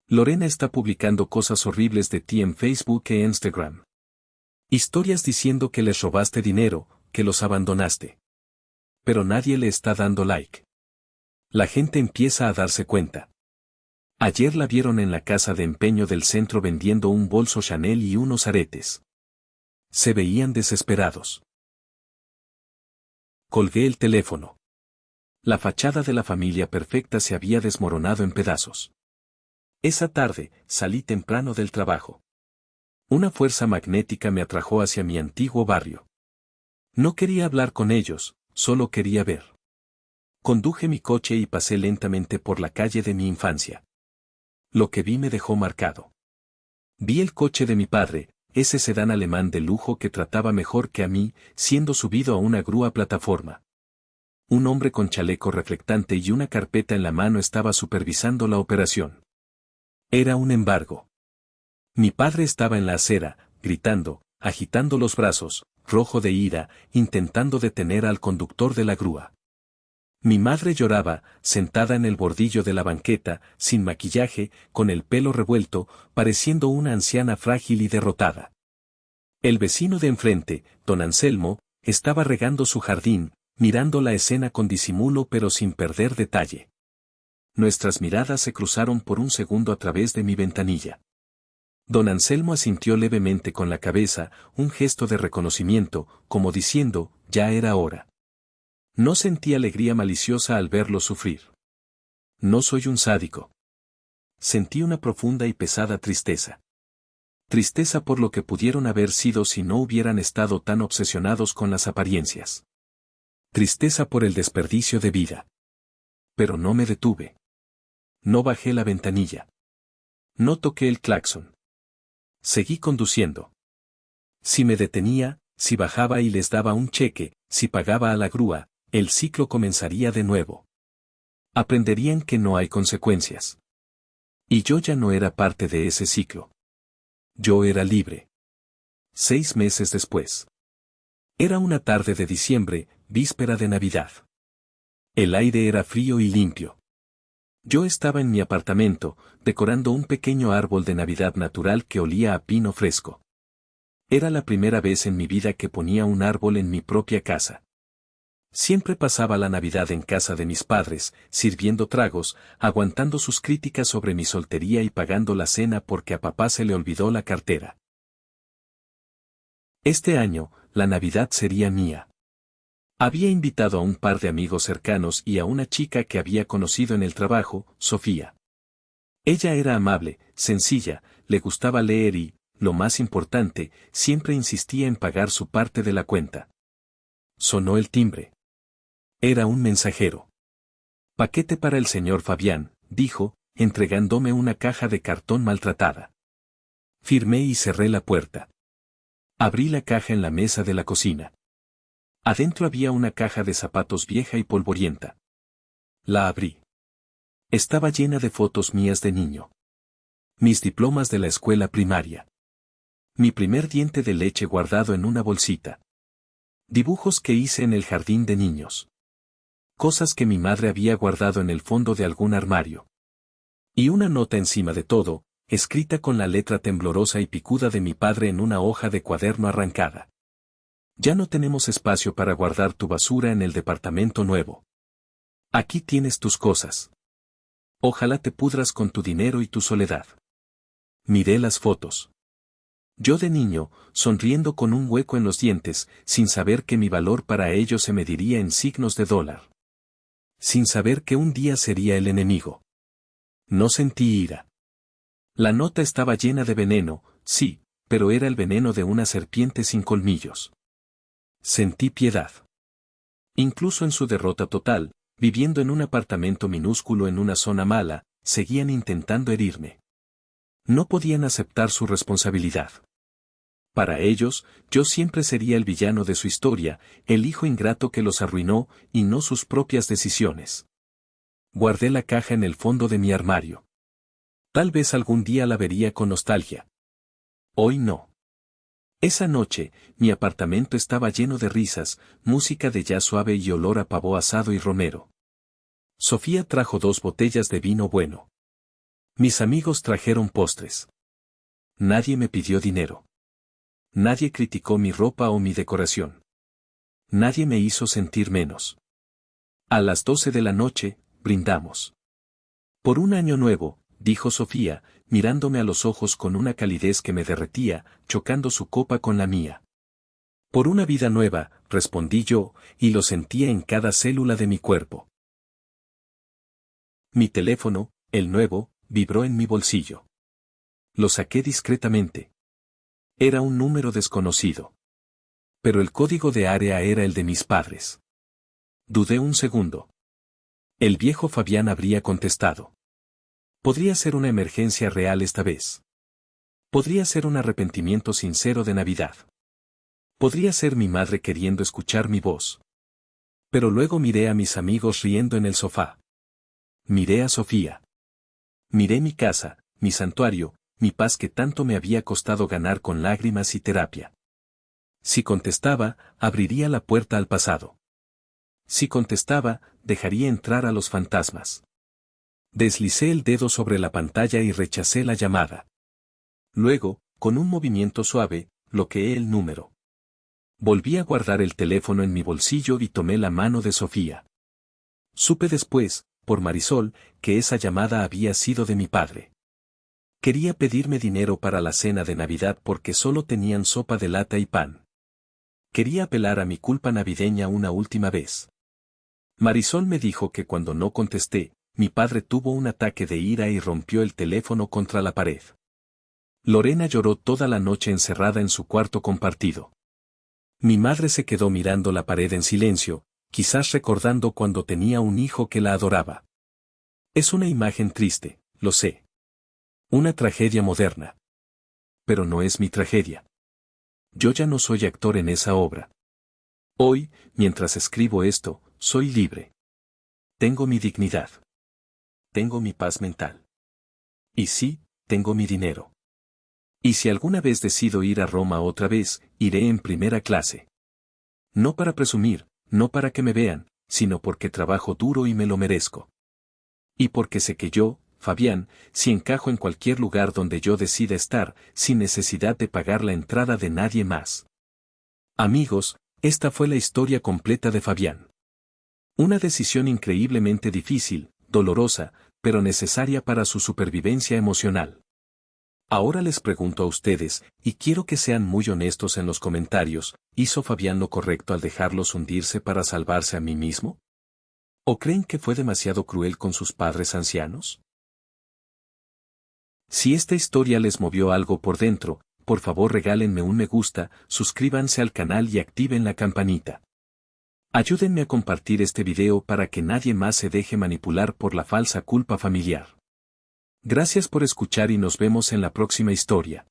Lorena está publicando cosas horribles de ti en Facebook e Instagram. Historias diciendo que les robaste dinero, que los abandonaste. Pero nadie le está dando like. La gente empieza a darse cuenta. Ayer la vieron en la casa de empeño del centro vendiendo un bolso Chanel y unos aretes. Se veían desesperados. Colgué el teléfono. La fachada de la familia perfecta se había desmoronado en pedazos. Esa tarde, salí temprano del trabajo. Una fuerza magnética me atrajo hacia mi antiguo barrio. No quería hablar con ellos, solo quería ver. Conduje mi coche y pasé lentamente por la calle de mi infancia. Lo que vi me dejó marcado. Vi el coche de mi padre, ese sedán alemán de lujo que trataba mejor que a mí, siendo subido a una grúa plataforma. Un hombre con chaleco reflectante y una carpeta en la mano estaba supervisando la operación. Era un embargo. Mi padre estaba en la acera, gritando, agitando los brazos, rojo de ira, intentando detener al conductor de la grúa. Mi madre lloraba, sentada en el bordillo de la banqueta, sin maquillaje, con el pelo revuelto, pareciendo una anciana frágil y derrotada. El vecino de enfrente, don Anselmo, estaba regando su jardín, mirando la escena con disimulo pero sin perder detalle. Nuestras miradas se cruzaron por un segundo a través de mi ventanilla. Don Anselmo asintió levemente con la cabeza, un gesto de reconocimiento, como diciendo, ya era hora. No sentí alegría maliciosa al verlo sufrir. No soy un sádico. Sentí una profunda y pesada tristeza. Tristeza por lo que pudieron haber sido si no hubieran estado tan obsesionados con las apariencias. Tristeza por el desperdicio de vida. Pero no me detuve. No bajé la ventanilla. No toqué el claxon. Seguí conduciendo. Si me detenía, si bajaba y les daba un cheque, si pagaba a la grúa, el ciclo comenzaría de nuevo. Aprenderían que no hay consecuencias. Y yo ya no era parte de ese ciclo. Yo era libre. 6 meses después. Era una tarde de diciembre, víspera de Navidad. El aire era frío y limpio. Yo estaba en mi apartamento, decorando un pequeño árbol de Navidad natural que olía a pino fresco. Era la primera vez en mi vida que ponía un árbol en mi propia casa. Siempre pasaba la Navidad en casa de mis padres, sirviendo tragos, aguantando sus críticas sobre mi soltería y pagando la cena porque a papá se le olvidó la cartera. Este año, la Navidad sería mía. Había invitado a un par de amigos cercanos y a una chica que había conocido en el trabajo, Sofía. Ella era amable, sencilla, le gustaba leer y, lo más importante, siempre insistía en pagar su parte de la cuenta. Sonó el timbre. Era un mensajero. Paquete para el señor Fabián, dijo, entregándome una caja de cartón maltratada. Firmé y cerré la puerta. Abrí la caja en la mesa de la cocina. Adentro había una caja de zapatos vieja y polvorienta. La abrí. Estaba llena de fotos mías de niño. Mis diplomas de la escuela primaria. Mi primer diente de leche guardado en una bolsita. Dibujos que hice en el jardín de niños. Cosas que mi madre había guardado en el fondo de algún armario. Y una nota encima de todo, escrita con la letra temblorosa y picuda de mi padre en una hoja de cuaderno arrancada. Ya no tenemos espacio para guardar tu basura en el departamento nuevo. Aquí tienes tus cosas. Ojalá te pudras con tu dinero y tu soledad. Miré las fotos. Yo de niño, sonriendo con un hueco en los dientes, sin saber que mi valor para ello se mediría en signos de dólar. Sin saber que un día sería el enemigo. No sentí ira. La nota estaba llena de veneno, sí, pero era el veneno de una serpiente sin colmillos. Sentí piedad. Incluso en su derrota total, viviendo en un apartamento minúsculo en una zona mala, seguían intentando herirme. No podían aceptar su responsabilidad. Para ellos, yo siempre sería el villano de su historia, el hijo ingrato que los arruinó, y no sus propias decisiones. Guardé la caja en el fondo de mi armario. Tal vez algún día la vería con nostalgia. Hoy no. Esa noche, mi apartamento estaba lleno de risas, música de jazz suave y olor a pavo asado y romero. Sofía trajo 2 botellas de vino bueno. Mis amigos trajeron postres. Nadie me pidió dinero. Nadie criticó mi ropa o mi decoración. Nadie me hizo sentir menos. A las 12 de la noche, brindamos. Por un año nuevo, dijo Sofía, mirándome a los ojos con una calidez que me derretía, chocando su copa con la mía. Por una vida nueva, respondí yo, y lo sentía en cada célula de mi cuerpo. Mi teléfono, el nuevo, vibró en mi bolsillo. Lo saqué discretamente. Era un número desconocido. Pero el código de área era el de mis padres. Dudé un segundo. El viejo Fabián habría contestado. Podría ser una emergencia real esta vez. Podría ser un arrepentimiento sincero de Navidad. Podría ser mi madre queriendo escuchar mi voz. Pero luego miré a mis amigos riendo en el sofá. Miré a Sofía. Miré mi casa, mi santuario, mi paz que tanto me había costado ganar con lágrimas y terapia. Si contestaba, abriría la puerta al pasado. Si contestaba, dejaría entrar a los fantasmas. Deslicé el dedo sobre la pantalla y rechacé la llamada. Luego, con un movimiento suave, bloqueé el número. Volví a guardar el teléfono en mi bolsillo y tomé la mano de Sofía. Supe después, por Marisol, que esa llamada había sido de mi padre. Quería pedirme dinero para la cena de Navidad porque solo tenían sopa de lata y pan. Quería apelar a mi culpa navideña una última vez. Marisol me dijo que cuando no contesté, mi padre tuvo un ataque de ira y rompió el teléfono contra la pared. Lorena lloró toda la noche encerrada en su cuarto compartido. Mi madre se quedó mirando la pared en silencio, quizás recordando cuando tenía un hijo que la adoraba. Es una imagen triste, lo sé. Una tragedia moderna. Pero no es mi tragedia. Yo ya no soy actor en esa obra. Hoy, mientras escribo esto, soy libre. Tengo mi dignidad. Tengo mi paz mental. Y sí, tengo mi dinero. Y si alguna vez decido ir a Roma otra vez, iré en primera clase. No para presumir, no para que me vean, sino porque trabajo duro y me lo merezco. Y porque sé que yo, Fabián, si encajo en cualquier lugar donde yo decida estar, sin necesidad de pagar la entrada de nadie más. Amigos, esta fue la historia completa de Fabián. Una decisión increíblemente difícil, dolorosa, pero necesaria para su supervivencia emocional. Ahora les pregunto a ustedes, y quiero que sean muy honestos en los comentarios, ¿hizo Fabián lo correcto al dejarlos hundirse para salvarse a mí mismo? ¿O creen que fue demasiado cruel con sus padres ancianos? Si esta historia les movió algo por dentro, por favor regálenme un me gusta, suscríbanse al canal y activen la campanita. Ayúdenme a compartir este video para que nadie más se deje manipular por la falsa culpa familiar. Gracias por escuchar y nos vemos en la próxima historia.